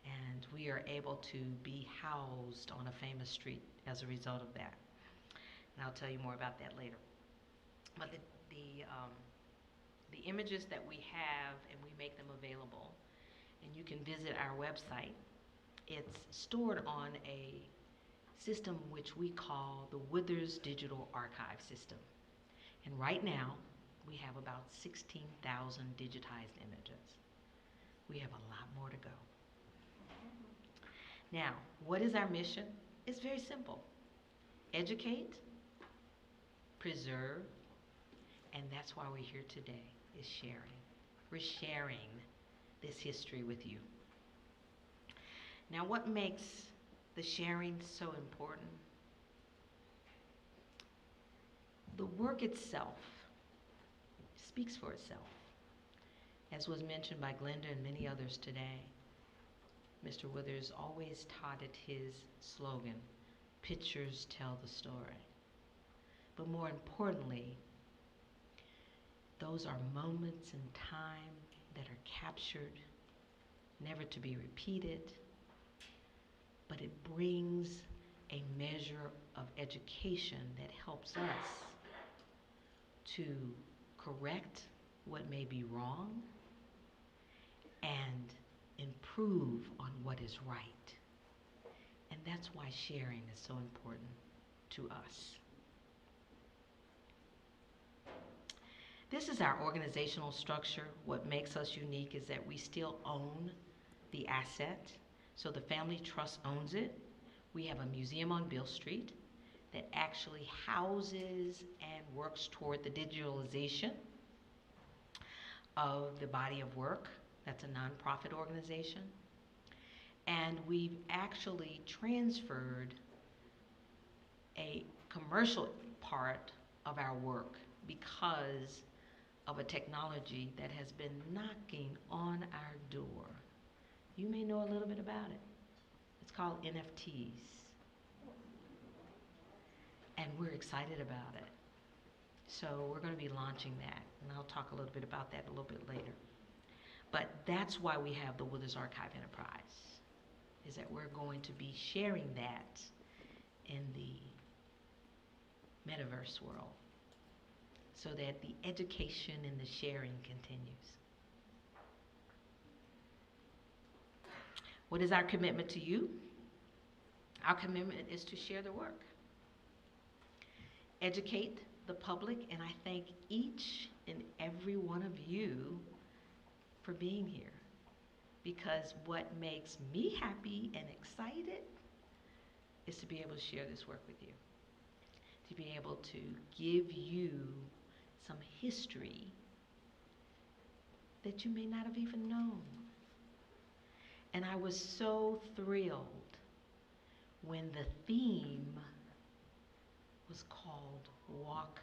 S12: And we are able to be housed on a famous street as a result of that. And I'll tell you more about that later. But the images that we have, and we make them available, and you can visit our website. It's stored on a system which we call the Withers Digital Archive System. And right now, we have about 16,000 digitized images. We have a lot more to go. Now, what is our mission? It's very simple. Educate, preserve, and that's why we're here today, is sharing. We're sharing this history with you. Now, what makes the sharing so important? The work itself speaks for itself. As was mentioned by Glenda and many others today, Mr. Withers always touted his slogan, pictures tell the story. But more importantly, those are moments in time that are captured, never to be repeated, but it brings a measure of education that helps us to correct what may be wrong and improve on what is right. And that's why sharing is so important to us. This is our organizational structure. What makes us unique is that we still own the asset. So the family trust owns it. We have a museum on Beale Street that actually houses and works toward the digitalization of the body of work. That's a nonprofit organization. And we've actually transferred a commercial part of our work because of a technology that has been knocking on our door. You may know a little bit about it. It's called NFTs. And we're excited about it. So we're going to be launching that, and I'll talk a little bit about that a little bit later. But that's why we have the Withers Archive Enterprise. is that we're going to be sharing that in the metaverse world so that the education and the sharing continues. What is our commitment to you? Our commitment is to share the work, educate the public, and I thank each and every one of you for being here, because what makes me happy and excited is to be able to share this work with you, to be able to give you some history that you may not have even known. And I was so thrilled when the theme was called Walk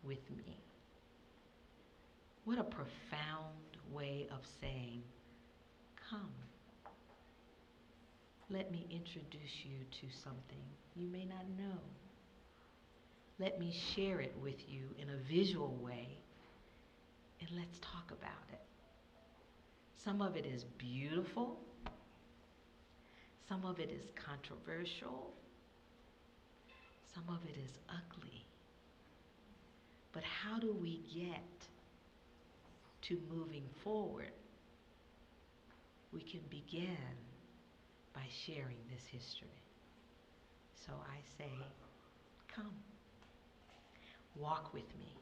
S12: With Me. What a profound way of saying, come. Let me introduce you to something you may not know. Let me share it with you in a visual way, and let's talk about it. Some of it is beautiful. Some of it is controversial. Some of it is ugly. But how do we get to moving forward? We can begin by sharing this history. So I say, come, walk with me.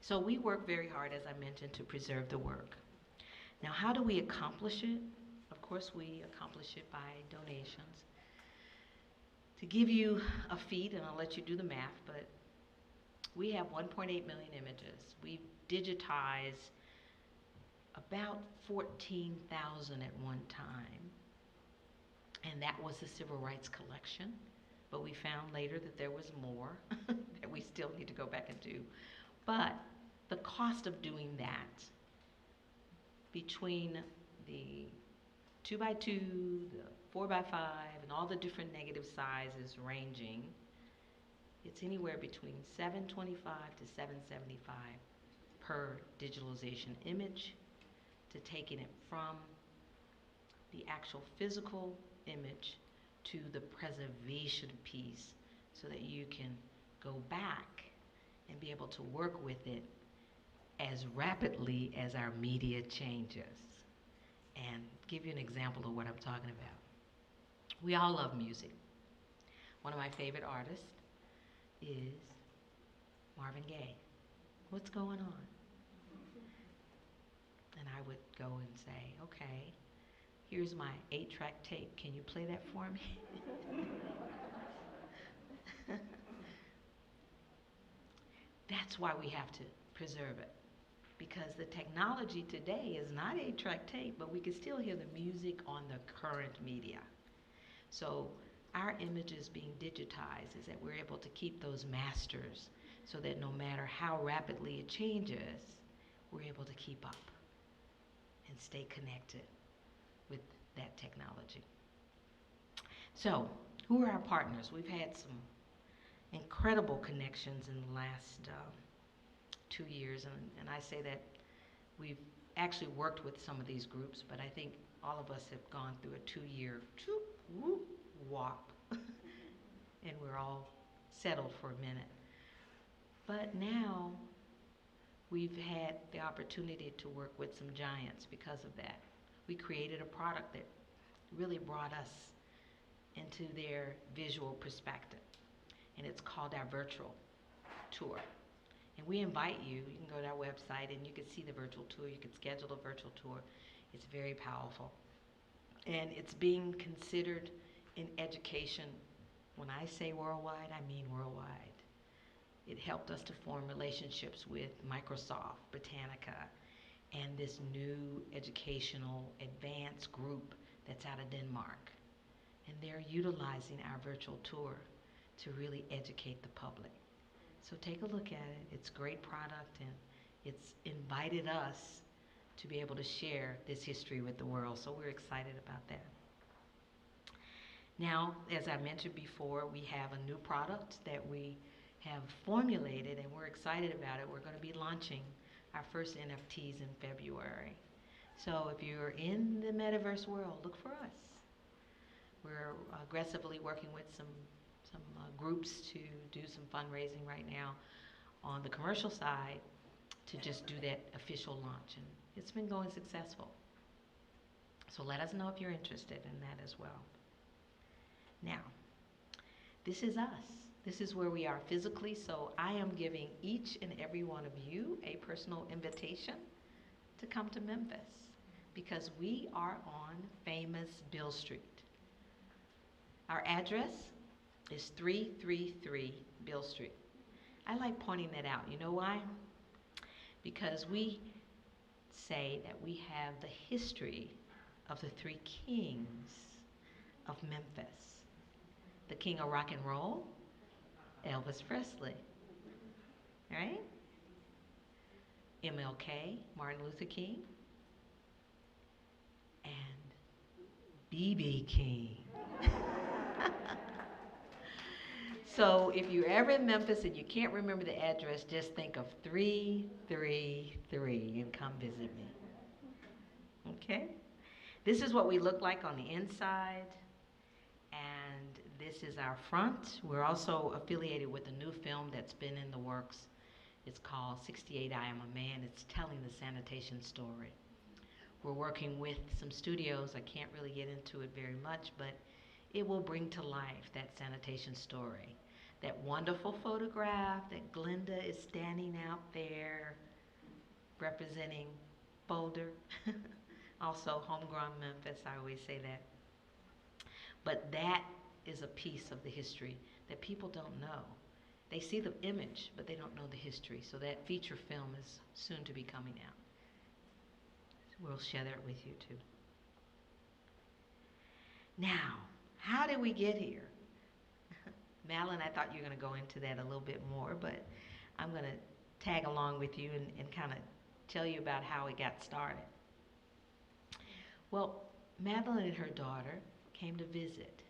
S12: So we work very hard, as I mentioned, to preserve the work. Now, how do we accomplish it? Of course, we accomplish it by donations. To give you a feed, and I'll let you do the math, but we have 1.8 million images. We've digitized about 14,000 at one time, and that was the Civil Rights Collection. But we found later that there was more that we still need to go back and do. But the cost of doing that, between the 2x2, the 4x5, and all the different negative sizes ranging, it's anywhere between $725 to $775 per digitalization image, to taking it from the actual physical image to the preservation piece, so that you can go back and be able to work with it as rapidly as our media changes. And give you an example of what I'm talking about. We all love music. One of my favorite artists is Marvin Gaye. What's going on? And I would go and say, okay, here's my 8-track tape. Can you play that for me? That's why we have to preserve it. Because the technology today is not 8-track tape, but we can still hear the music on the current media. So our images being digitized is that we're able to keep those masters, so that no matter how rapidly it changes, we're able to keep up and stay connected with that technology. So, who are our partners? We've had some incredible connections in the last 2 years, and I say that we've actually worked with some of these groups, but I think all of us have gone through a 2-year WAP, and we're all settled for a minute. But now we've had the opportunity to work with some giants because of that. We created a product that really brought us into their visual perspective, and it's called our virtual tour. And we invite you, you can go to our website and you can see the virtual tour, you can schedule a virtual tour. It's very powerful. And it's being considered in education. When I say worldwide, I mean worldwide. It helped us to form relationships with Microsoft, Britannica, and this new educational advanced group that's out of Denmark. And they're utilizing our virtual tour to really educate the public. So take a look at it. It's a great product, and it's invited us to be able to share this history with the world. So we're excited about that. Now, as I mentioned before, we have a new product that we have formulated, and we're excited about it. We're going to be launching our first NFTs in February. So if you're in the metaverse world, look for us. We're aggressively working with some groups to do some fundraising right now on the commercial side to just do that official launch, and it's been going successful. So let us know if you're interested in that as well. Now, this is us. This is where we are physically, so I am giving each and every one of you a personal invitation to come to Memphis, because we are on famous Bill Street. Our address is 333 Bill Street. I like pointing that out. You know why? Because we say that we have the history of the three kings of Memphis. The king of rock and roll, Elvis Presley, right? MLK, Martin Luther King, and B.B. King. So if you're ever in Memphis and you can't remember the address, just think of 333 and come visit me. Okay? This is what we look like on the inside, and this is our front. We're also affiliated with a new film that's been in the works. It's called 68 I Am a Man. It's telling the sanitation story. We're working with some studios. I can't really get into it very much, but it will bring to life that sanitation story. That wonderful photograph that Glenda is standing out there representing Boulder. Also homegrown Memphis, I always say that. But that is a piece of the history that people don't know. They see the image, but they don't know the history. So that feature film is soon to be coming out. We'll share that with you too. Now, how did we get here? Madeline, I thought you were going to go into that a little bit more, but I'm going to tag along with you and kind of tell you about how it got started. Well, Madeline and her daughter came to visit.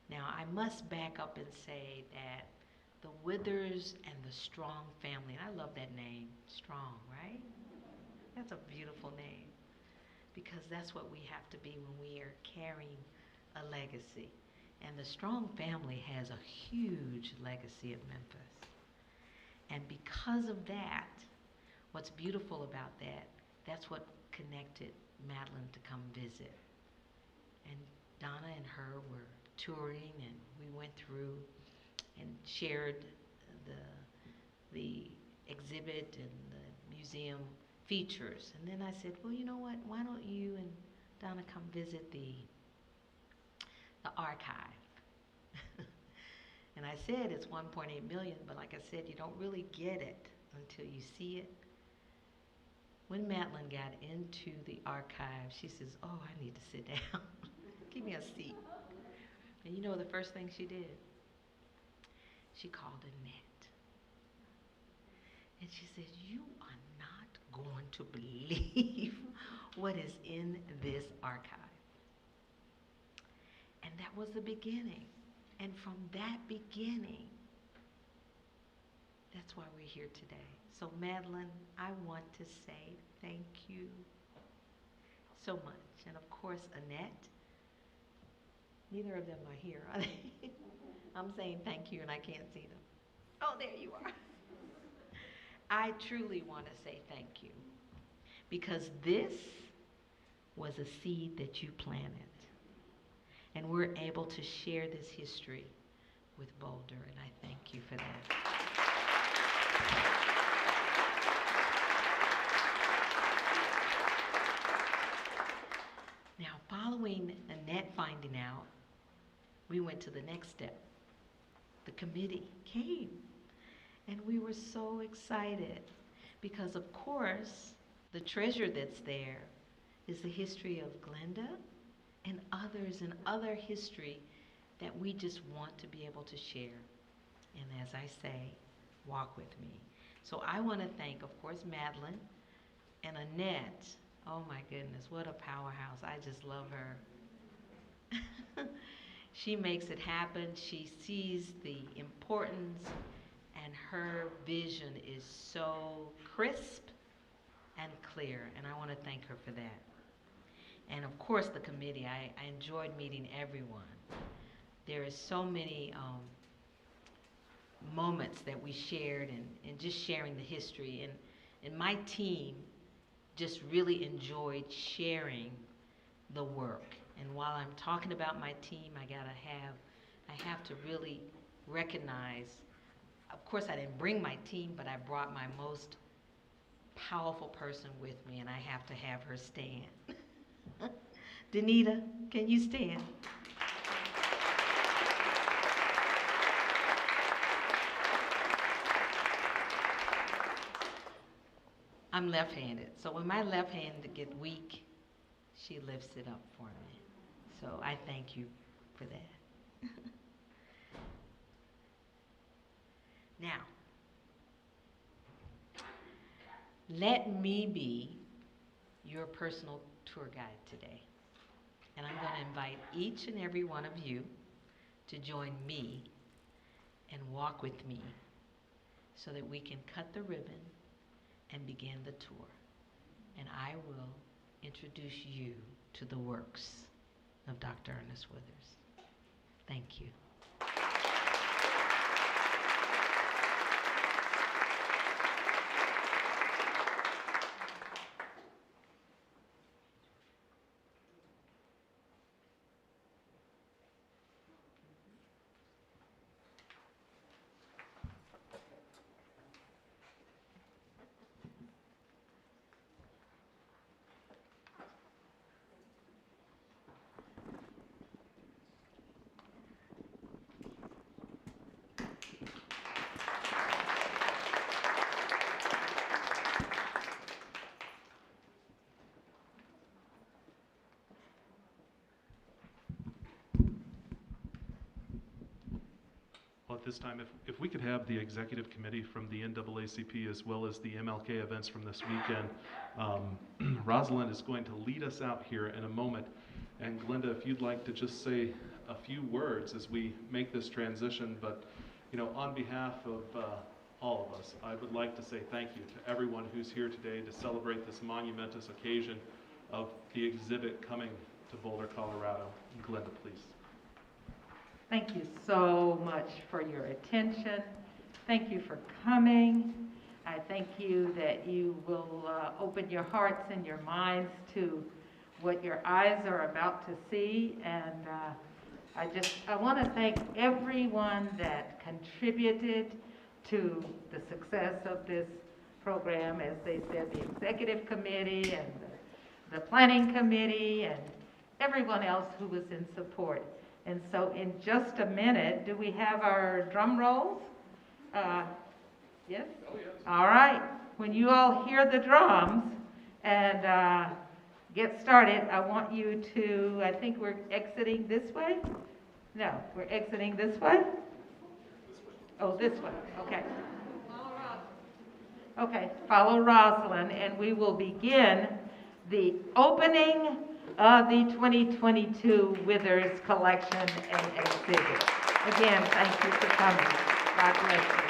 S12: Now, I must back up and say that the Withers and the Strong family, and I love that name, Strong, right? That's a beautiful name, because that's what we have to be when we are carrying a legacy. And the Strong family has a huge legacy of Memphis. And because of that, what's beautiful about that, that's what connected Madeline to come visit. And Donna and her were touring, and we went through and shared the exhibit and the museum features. And then I said, well, you know what, why don't you and Donna come visit the archive? And I said it's 1.8 million, but like I said, you don't really get it until you see it. When Madeline got into the archive, she says, oh, I need to sit down. Give me a seat. And you know the first thing she did? She called Annette. And she said, you are not going to believe what is in this archive. And that was the beginning. And from that beginning, that's why we're here today. So Madeline, I want to say thank you so much. And of course, Annette, neither of them are here, are they? I'm saying thank you and I can't see them. Oh, there you are. I truly want to say thank you, because this was a seed that you planted. And we're able to share this history with Boulder, and I thank you for that. Now, following Annette finding out, we went to the next step. The committee came, and we were so excited because, of course, the treasure that's there is the history of Glenda and others and other history that we just want to be able to share. And as I say, walk with me. So I want to thank, of course, Madeline and Annette. Oh my goodness, what a powerhouse. I just love her. She makes it happen. She sees the importance, and her vision is so crisp and clear, and I want to thank her for that. And of course, the committee, I enjoyed meeting everyone. There is so many moments that we shared and just sharing the history. And my team just really enjoyed sharing the work. And while I'm talking about my team, I have to really recognize, of course I didn't bring my team, but I brought my most powerful person with me, and I have to have her stand. Danita, can you stand? I'm left-handed, so when my left hand gets weak, she lifts it up for me. So I thank you for that. Now, let me be your personal tour guide today. And I'm going to invite each and every one of you to join me and walk with me so that we can cut the ribbon and begin the tour. And I will introduce you to the works of Dr. Ernest Withers. Thank you.
S2: At this time, if we could have the executive committee from the NAACP as well as the MLK events from this weekend. Rosalind is going to lead us out here in a moment. And Glenda, if you'd like to just say a few words as we make this transition, but on behalf of all of us, I would like to say thank you to everyone who's here today to celebrate this monumentous occasion of the exhibit coming to Boulder, Colorado. Glenda, please.
S1: Thank you so much for your attention. Thank you for coming. I thank you that you will open your hearts and your minds to what your eyes are about to see. And I want to thank everyone that contributed to the success of this program. As they said, the executive committee and the planning committee and everyone else who was in support. And so in just a minute, do we have our drum rolls? Yes? Oh, yes. All right. When you all hear the drums and get started, I want you to, I think we're exiting this way? No, we're exiting this way? Oh, this way. Okay. Okay, follow Rosalind, and we will begin the opening of the 2022 Withers Collection and Exhibit. Again, thank you for coming. God bless you.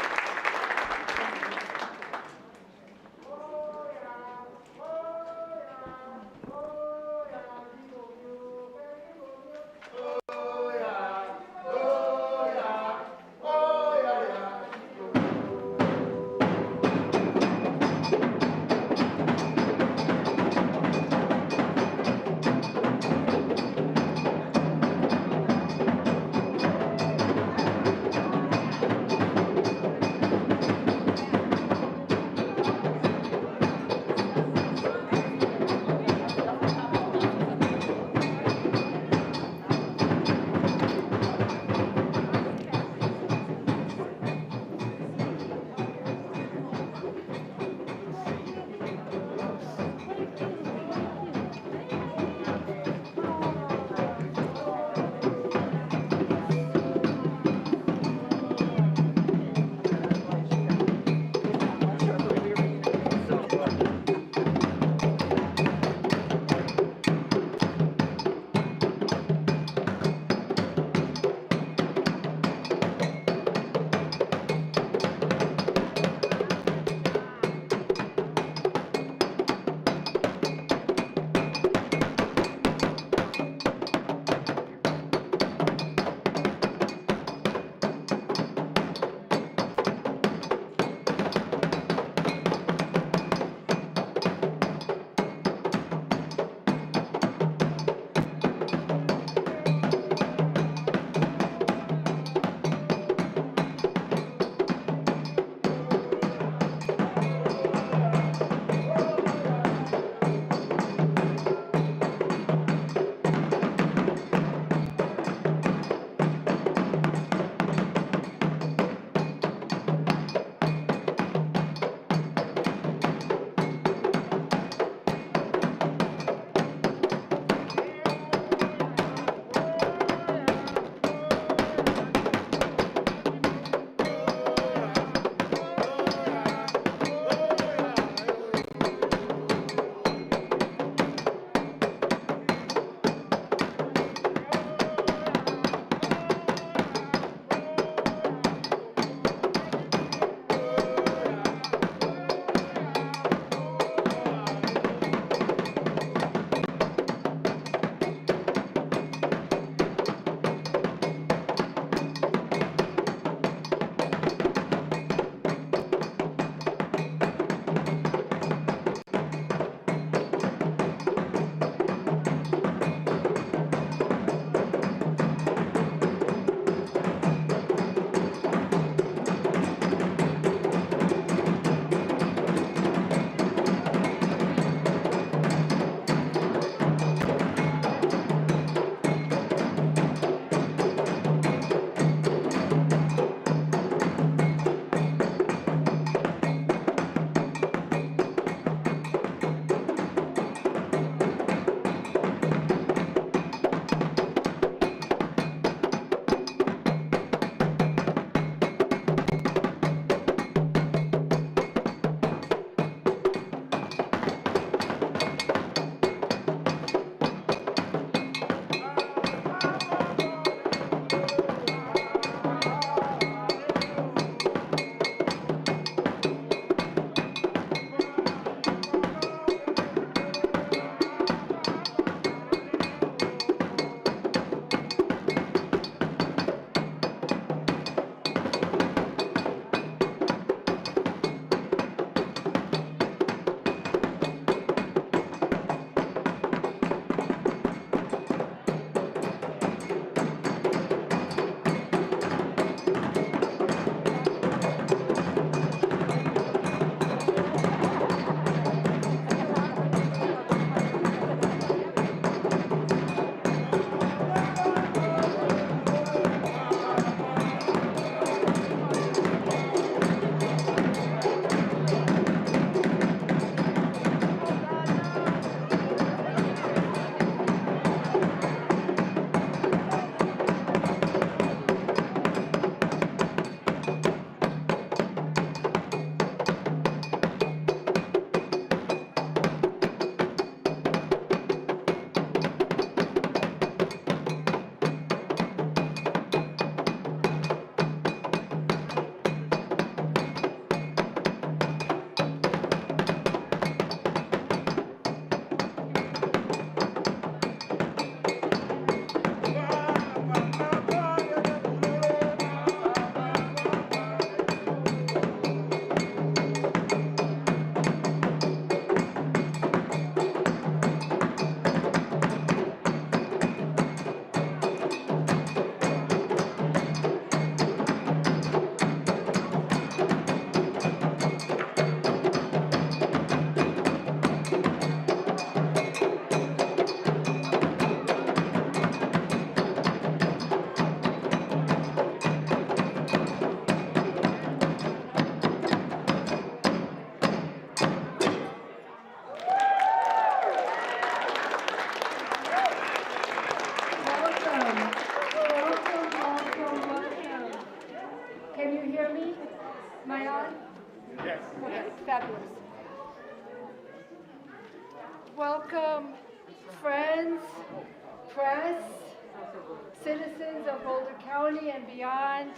S13: citizens of Boulder County and beyond.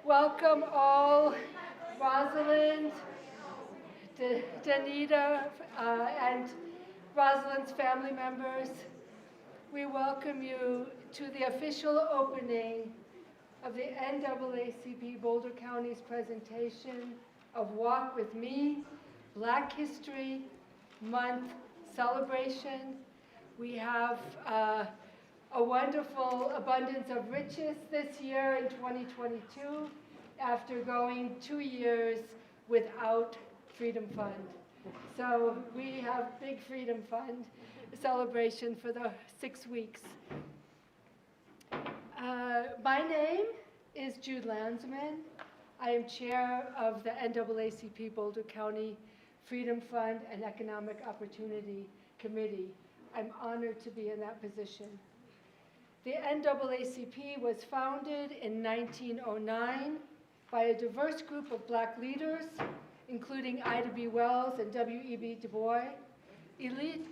S13: Welcome all, Rosalind, Danita, and Rosalind's family members. We welcome you to the official opening of the NAACP Boulder County's presentation of Walk With Me, Black History Month celebration. We have a wonderful abundance of riches this year in 2022 after going 2 years without Freedom Fund. So we have big Freedom Fund celebration for the 6 weeks. My name is Jude Landsman. I am chair of the NAACP Boulder County Freedom Fund and Economic Opportunity Committee. I'm honored to be in that position. The NAACP was founded in 1909 by a diverse group of Black leaders, including Ida B. Wells and W.E.B. Du Bois, elite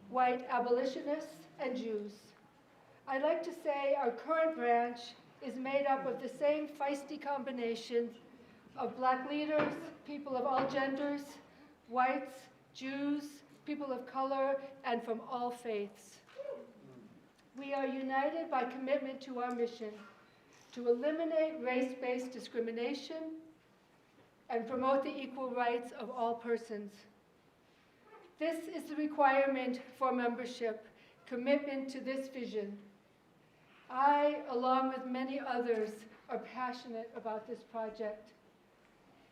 S13: white abolitionists, and Jews. I'd like to say our current branch is made up of the same feisty combination of Black leaders, people of all genders, whites, Jews, people of color, and from all faiths. We are united by commitment to our mission to eliminate race-based discrimination and promote the equal rights of all persons. This is the requirement for membership, commitment to this vision. I, along with many others, are passionate about this project.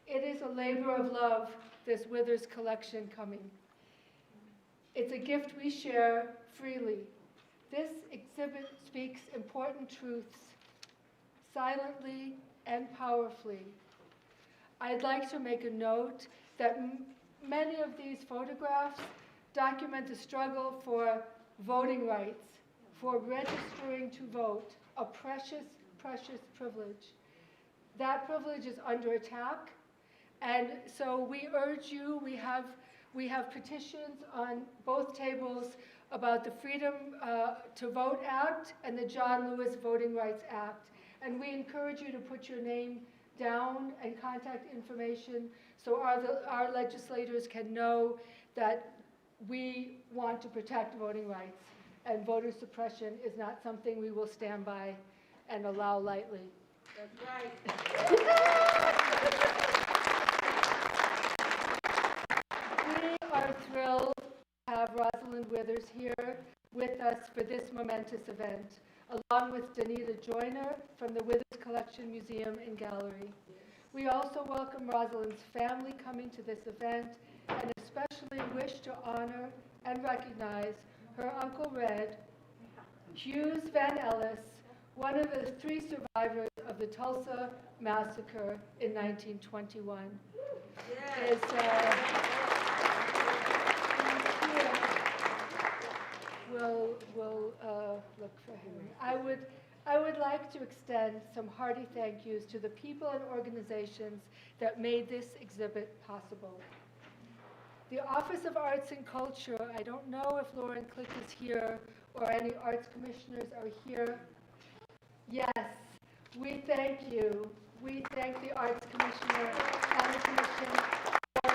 S13: It is a labor of love, this Withers collection coming. It's a gift we share freely. This exhibit speaks important truths, silently and powerfully. I'd like to make a note that many of these photographs document the struggle for voting rights, for registering to vote, a precious, precious privilege. That privilege is under attack, and so we urge you, we have petitions on both tables about the Freedom to Vote Act and the John Lewis Voting Rights Act. And we encourage you to put your name down and contact information so our legislators can know that we want to protect voting rights, and voter suppression is not something we will stand by and allow lightly.
S5: That's right.
S13: We are thrilled to have Rosalind Withers here with us for this momentous event, along with Danita Joyner from the Withers Collection Museum and Gallery. We also welcome Rosalind's family coming to this event and especially wish to honor and recognize her Uncle Red, Hughes Van Ellis, one of the 3 survivors of the Tulsa Massacre in 1921. Yes. We'll look for him. I would like to extend some hearty thank yous to the people and organizations that made this exhibit possible. The Office of Arts and Culture, I don't know if Lauren Click is here or any arts commissioners are here. Yes, we thank you. We thank the Arts Commissioner and the Commission for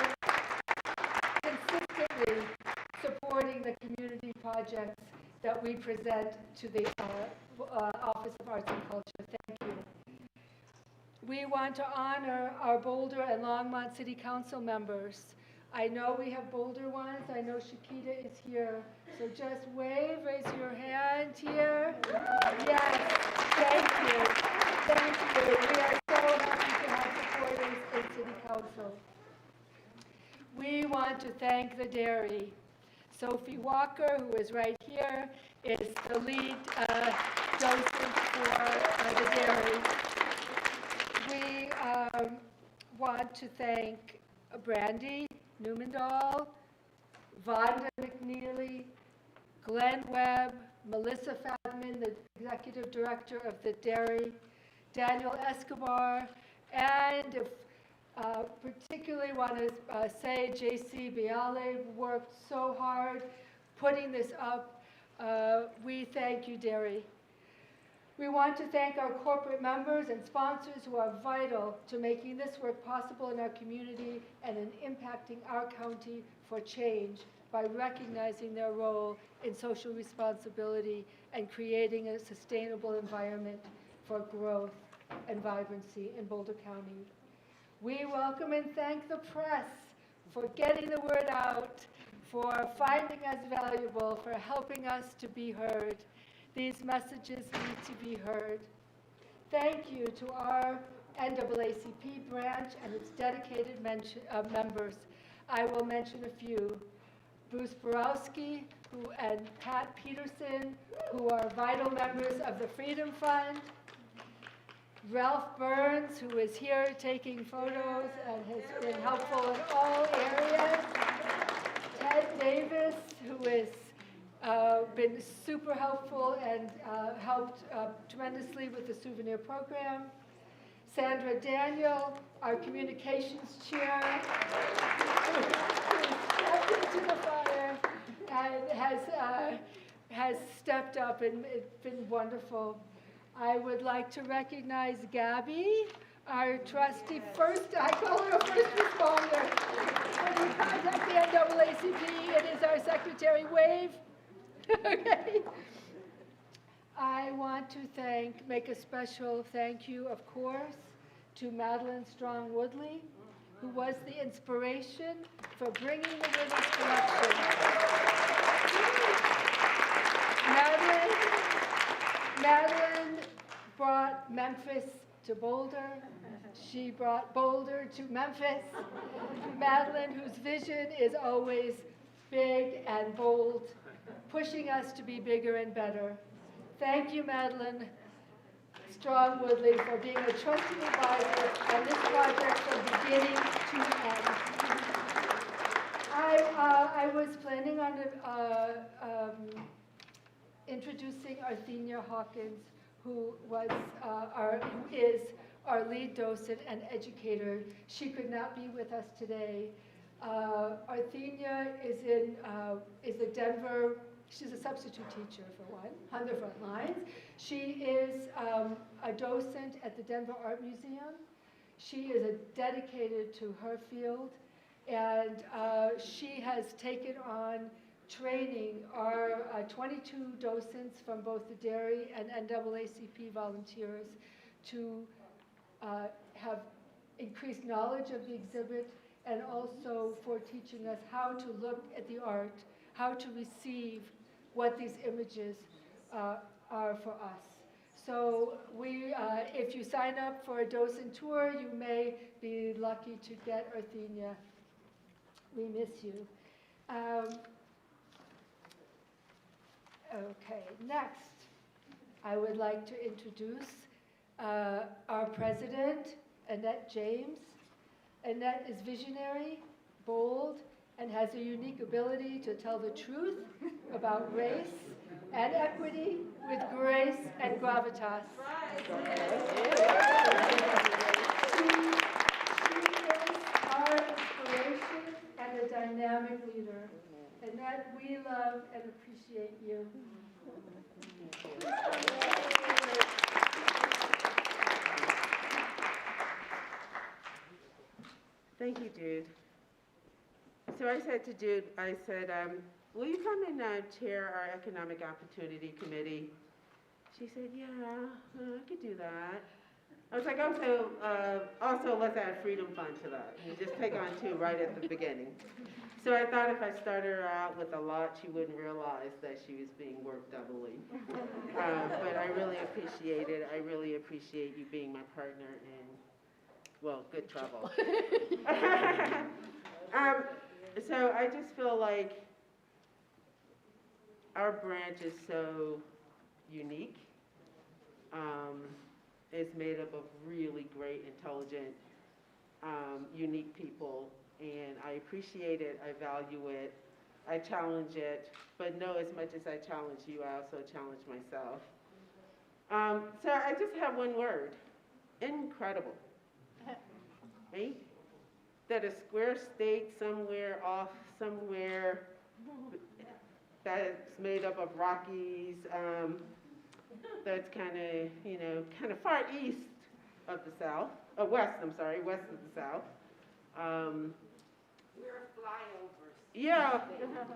S13: consistently supporting the community projects that we present to the Office of Arts and Culture. Thank you. We want to honor our Boulder and Longmont City Council members. I know we have Boulder ones. I know Shakita is here. So just wave, raise your hand here. Yes, thank you. Thank you. We are so happy to have supporters in City Council. We want to thank the dairy. Sophie Walker, who is right here, is the lead docent for the dairy. We want to thank Brandy Newmandahl, Vonda McNeely, Glenn Webb, Melissa Fadman, the executive director of the dairy, Daniel Escobar, and particularly want to say J.C. Biale worked so hard putting this up. We thank you, dairy. We want to thank our corporate members and sponsors who are vital to making this work possible in our community and in impacting our county for change by recognizing their role in social responsibility and creating a sustainable environment for growth and vibrancy in Boulder County. We welcome and thank the press for getting the word out, for finding us valuable, for helping us to be heard. These messages need to be heard. Thank you to our NAACP branch and its dedicated members. I will mention a few. Bruce Borowski and Pat Peterson, who are vital members of the Freedom Fund. Ralph Burns, who is here taking photos and has been helpful in all areas. Ted Davis, who has been super helpful and helped tremendously with the souvenir program. Sandra Daniel, our communications chair, who stepped into the fire and has stepped up, and it's been wonderful. I would like to recognize Gabby, our trustee, I call her a first responder. When you contact the NAACP, it is our secretary, Wave. Okay. I want to make a special thank you, of course, to Madeline Strong Woodley, who was the inspiration for bringing the Women's Collection. Madeline brought Memphis to Boulder. She brought Boulder to Memphis. Madeline, whose vision is always big and bold, pushing us to be bigger and better. Thank you, Madeline Strong Woodley, for being a trusted advisor on this project from beginning to end. I was planning on introducing Arthenia Hawkins, who is our lead docent and educator. She could not be with us today. Arthenia is a Denver. She's a substitute teacher, for one, on the front lines. She is a docent at the Denver Art Museum. She is dedicated to her field, and she has taken on training our 22 docents from both the Dairy and NAACP volunteers to have increased knowledge of the exhibit, and also for teaching us how to look at the art, how to receive what these images are for us. So if you sign up for a docent tour, you may be lucky to get Arthenia. We miss you. Okay, next, I would like to introduce our president, Annette James. Annette is visionary, bold, and has a unique ability to tell the truth about race and equity with grace and gravitas. She is our inspiration and a dynamic leader. Annette, we love and appreciate you.
S14: Thank you, Jude. So I said to Jude, will you come and chair our Economic Opportunity Committee? She said, yeah, I could do that. I was like, also let's add Freedom Fund to that. And just take on two right at the beginning. So I thought if I started her out with a lot, she wouldn't realize that she was being worked doubly. But I really appreciate it. I really appreciate you being my partner in, well, good trouble. So I just feel like our branch is so unique. It's made up of really great, intelligent, unique people, and I appreciate it, I value it, I challenge it, but no, as much as I challenge you, I also challenge myself. So I just have one word, incredible, right? That a square state somewhere off, somewhere that's made up of Rockies, that's kind of far east of the South, west of the South.
S5: We're flyovers.
S14: Yeah,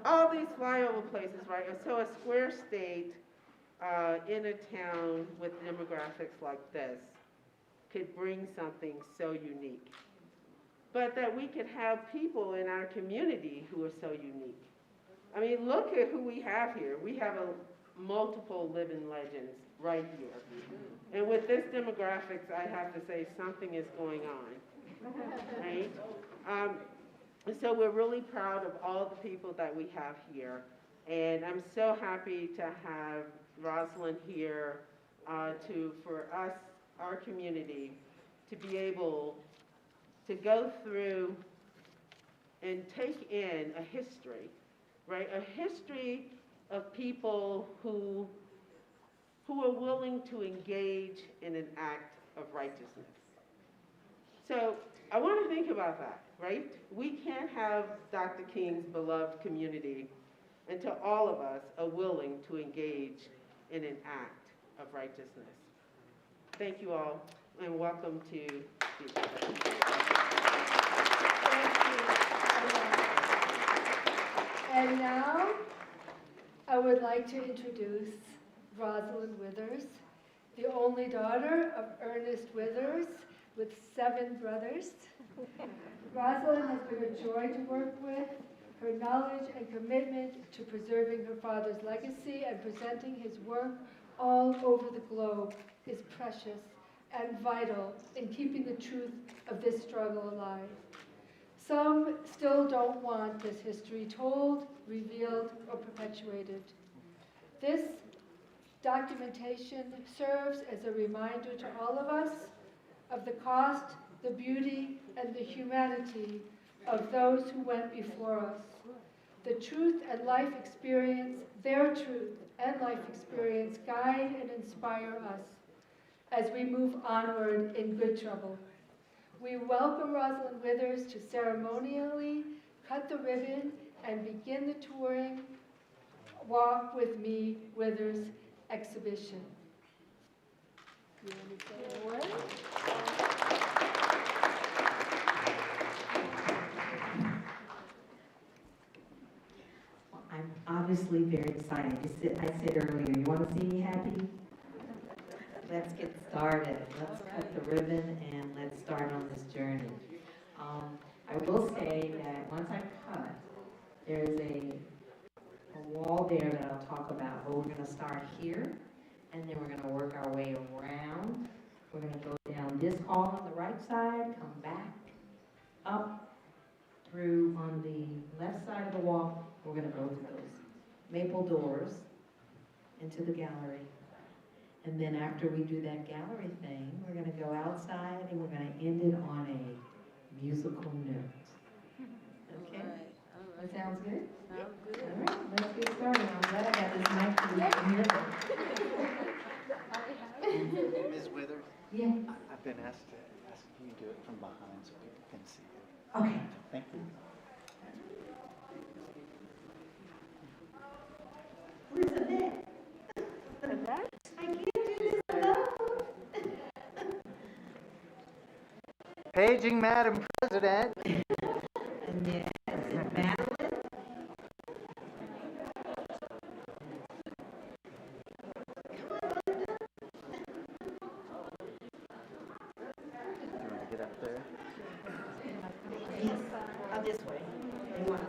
S14: all these flyover places, right? So a square state in a town with demographics like this could bring something so unique. But that we could have people in our community who are so unique. I mean, look at who we have here. We have multiple living legends right here. And with this demographics, I have to say something is going on, right? So we're really proud of all the people that we have here. And I'm so happy to have Rosalind here for us, our community, to be able to go through and take in a history, right? A history of people who are willing to engage in an act of righteousness. So I want to think about that, right? We can't have Dr. King's beloved community until all of us are willing to engage in an act of righteousness. Thank you all, and welcome to
S13: And now, I would like to introduce Rosalind Withers, the only daughter of Ernest Withers with 7 brothers. Rosalind has been a joy to work with. Her knowledge and commitment to preserving her father's legacy and presenting his work all over the globe is precious and vital in keeping the truth of this struggle alive. Some still don't want this history told, revealed, or perpetuated. This documentation serves as a reminder to all of us of the cost, the beauty, and the humanity of those who went before us. The truth and life experience, their truth and life experience guide and inspire us as we move onward in good trouble. We welcome Rosalind Withers to ceremonially cut the ribbon and begin the touring Walk With Me Withers exhibition. You want to say a word?
S15: I'm obviously very excited. I said earlier, you want to see me happy? Let's get started. Let's cut the ribbon and let's start on this journey. I will say that once I cut, there's a wall there that I'll talk about, but we're going to start here, and then we're going to work our way around. We're going to go down this hall on the right side, come back, up, through on the left side of the wall. We're going to go through those maple doors into the gallery. And then after we do that gallery thing, we're going to go outside and we're going to end it on a musical note. Okay? That sounds good?
S5: Sounds good.
S15: All right, let's get started. I'm glad I got this mic to be
S16: Ms. Withers?
S15: Yeah.
S16: I've been asked you to do it from behind so people can see it.
S15: Okay.
S16: Thank you.
S15: Where's Annette?
S5: Annette?
S15: I can't do this alone.
S16: Paging Madam President.
S15: Annette, is it Madeline?
S16: You want to get up there?
S15: Yes. Oh, this way. They want us.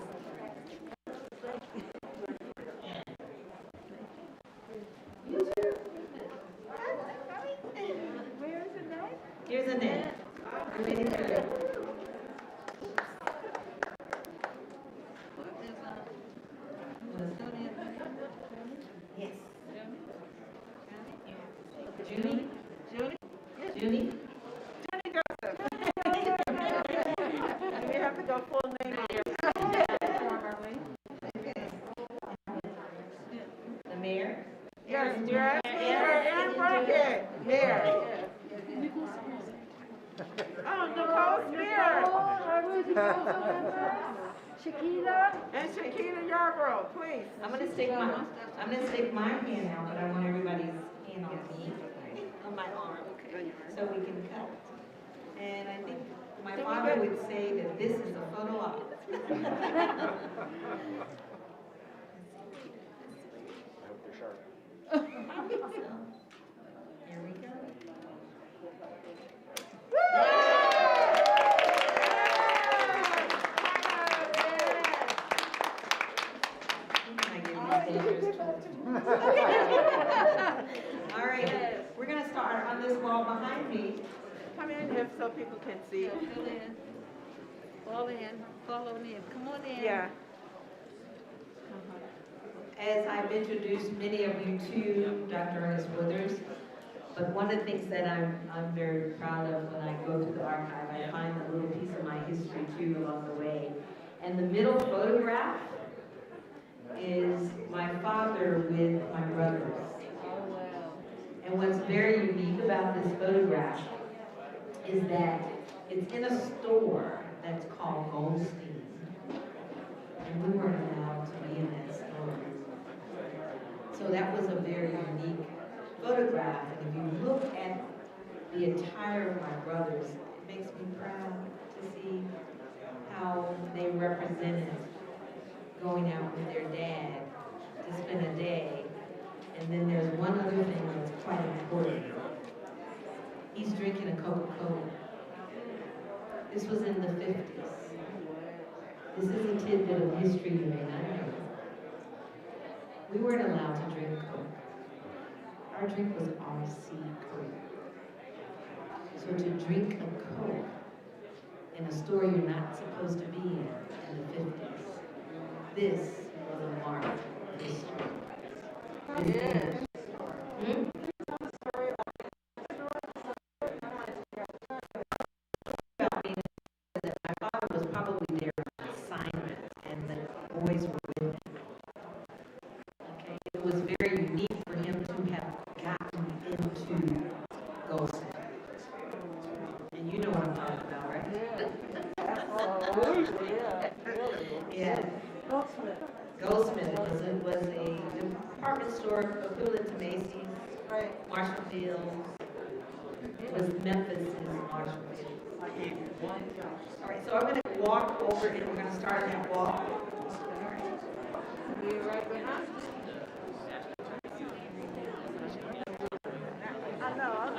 S5: Where is Annette?
S15: Here's Annette. Ready to go. Yes. Junie?
S14: Junie?
S15: Junie?
S14: Junie Joseph. We have to go full name here.
S15: The mayor?
S14: Yes, dear. Aaron Burkett. Here. Oh, Nicole Spear.
S13: Shakita?
S14: And Shakita Yarborough, please.
S15: I'm gonna stick my hand out, but I want everybody's hand on me on my arm, so we can cut. And I think my father would say that this is a photo op.
S16: I hope they're sharp.
S15: I think so. Here we go. All right, we're gonna start on this wall behind me.
S14: Come in if so people can see.
S5: Fall in, follow in, come on in.
S14: Yeah.
S15: As I've introduced many of you to Dr. Ernest Withers, but one of the things that I'm very proud of when I go to the archive, I find a little piece of my history too along the way. And the middle photograph is my father with my brothers.
S5: Oh, wow.
S15: And what's very unique about this photograph is that it's in a store that's called Goldstein. And we weren't allowed to be in that store. So that was a very unique photograph. And if you look at the attire of my brothers, it makes me proud to see how they represented going out with their dad to spend a day. And then there's one other thing that's quite important. He's drinking a Coca-Cola. This was in the 50s. This is a tidbit of history you may not know. We weren't allowed to drink Coke. Our drink was RC Coke. So to drink a Coke in a store you're not supposed to be in the 50s, this was a mark of history. That my father was probably there on assignment, and the boys were with him. Okay, it was very unique for him to have gotten into Goldsmith. And you know what I'm talking about, right? Yeah. Goldsmith was a department store equivalent to Macy's, Marshall Fields. It was Memphis and Marshall Fields. All right, so I'm going to walk over and we're going to start that walk.
S5: You're right behind.
S6: I know, I'm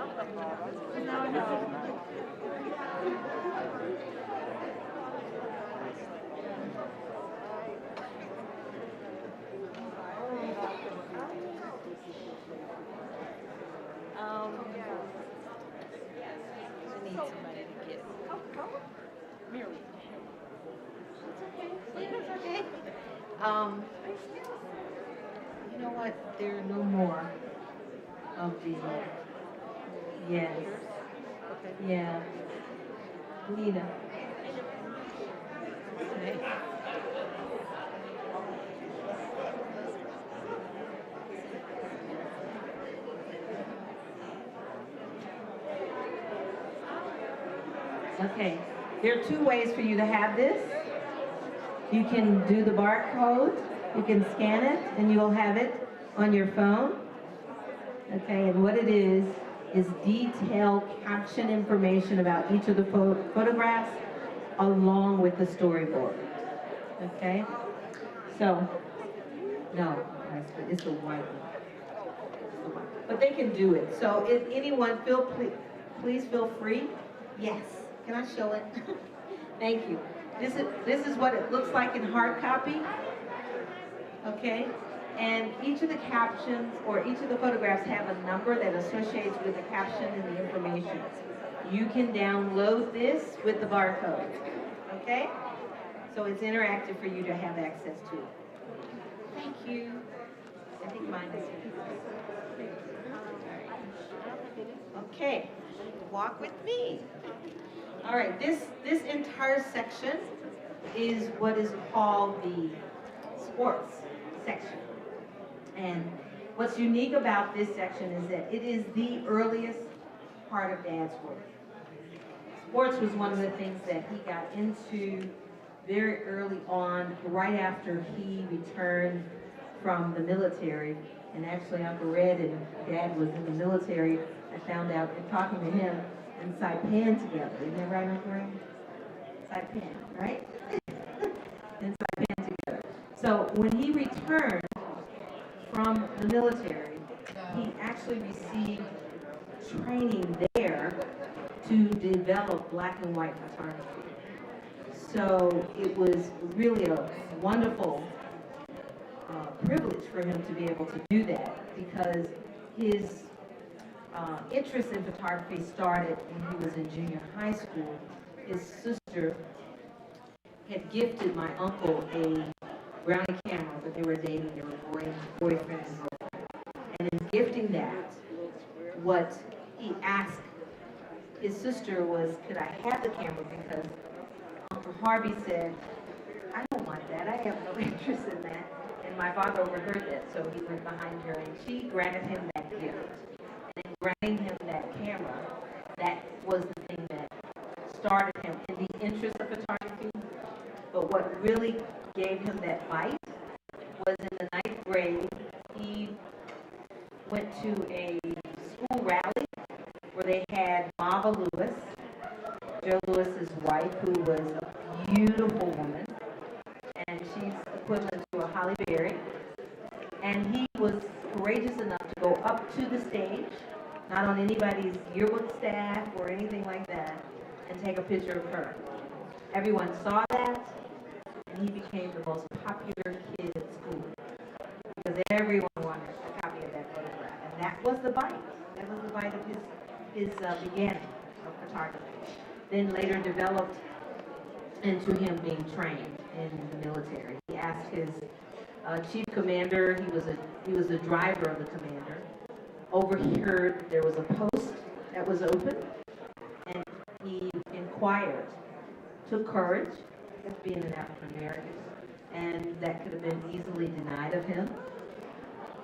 S5: No. I need somebody to get.
S6: Mary.
S5: It's okay. You know what? There are no more of the. Yes. Yeah. Nina. Okay. Okay, there are two ways for you to have this. You can do the barcode, you can scan it, and you'll have it on your phone. Okay, and what it is detailed caption information about each of the photographs along with the storyboard. Okay, so, no, it's the white one. But they can do it. So if anyone, please feel free. Yes. Can I show it? Thank you. This is what it looks like in hard copy. Okay? And each of the captions or each of the photographs have a number that associates with the caption and the information. You can download this with the barcode. Okay? So it's interactive for you to have access to it. Thank you. I think mine is here. Okay. Walk with me. All right, this entire section is what is called the sports section. And what's unique about this section is that it is the earliest part of Dad's work. Sports was one of the things that he got into very early on, right after he returned from the military.
S15: And actually, Uncle Red and Dad was in the military. I found out in talking to him in Saipan together. Isn't that right, Uncle Red? Saipan, right? In Saipan together. So when he returned from the military, he actually received training there to develop black and white photography. So it was really a wonderful privilege for him to be able to do that, because his interest in photography started when he was in junior high school. His sister had gifted my uncle a Brownie camera, but they were dating, they were boyfriend and girlfriend. And in gifting that, what he asked his sister was, could I have the camera, because Uncle Harvey said, I don't want that, I have no interest in that. And my father overheard that, so he went behind her and she granted him that gift. And in granting him that camera, that was the thing that started him in the interest of photography. But what really gave him that bite was in the 9th grade, he went to a school rally where they had Mava Lewis, Joe Lewis's wife, who was a beautiful woman, and she's equivalent to a Holly Berry. And he was courageous enough to go up to the stage, not on anybody's yearbook staff or anything like that, and take a picture of her. Everyone saw that, and he became the most popular kid at school, because everyone wanted a copy of that photograph. And that was the bite. That was the bite of his beginning of photography. Then later developed into him being trained in the military. He asked his chief commander, he was the driver of the commander, overheard there was a post that was open, and he inquired, took courage as being an African American, and that could have been easily denied of him.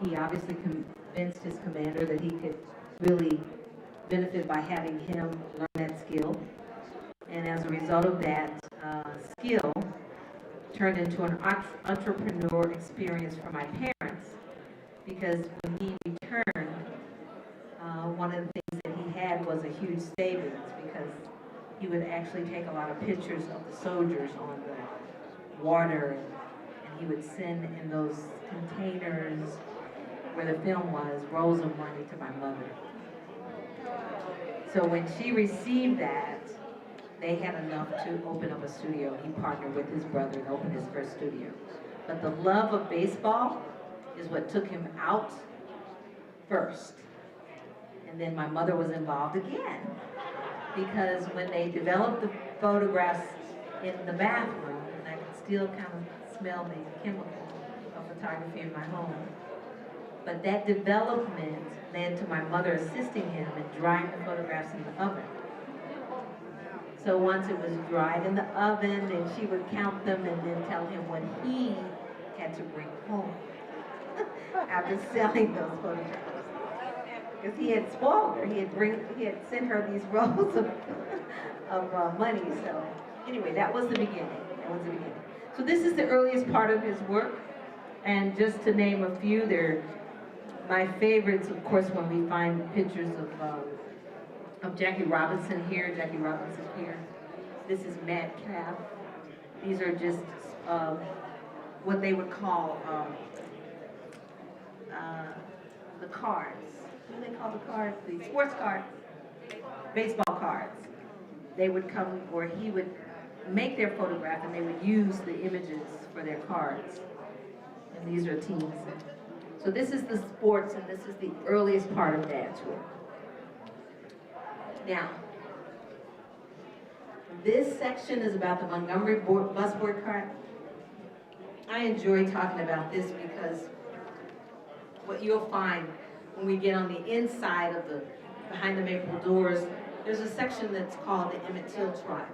S15: He obviously convinced his commander that he could really benefit by having him learn that skill. And as a result of that skill, turned into an entrepreneur experience for my parents, because when he returned, one of the things that he had was a huge savings, because he would actually take a lot of pictures of the soldiers on the water, and he would send in those containers where the film was, rolls of money to my mother. So when she received that, they had enough to open up a studio. He partnered with his brother and opened his first studio. But the love of baseball is what took him out first. And then my mother was involved again, because when they developed the photographs in the bathroom, and I could still kind of smell the chemical of photography in my home, but that development led to my mother assisting him in drying the photographs in the oven. So once it was dried in the oven, then she would count them and then tell him what he had to bring home after selling those photographs. Because he had spoiled her. He had sent her these rolls of money. So anyway, that was the beginning. That was the beginning. So this is the earliest part of his work. And just to name a few, they're my favorites, of course, when we find pictures of Jackie Robinson here, Jackie Robinson here. This is Madcap. These are just what they would call the cards. What do they call the cards? The sports cards, baseball cards. They would come, or he would make their photograph, and they would use the images for their cards. And these are teams. So this is the sports, and this is the earliest part of Dad's work. Now, this section is about the Montgomery bus board cart. I enjoy talking about this because what you'll find when we get on the inside of behind the maple doors, there's a section that's called the Emmett Till Tribe.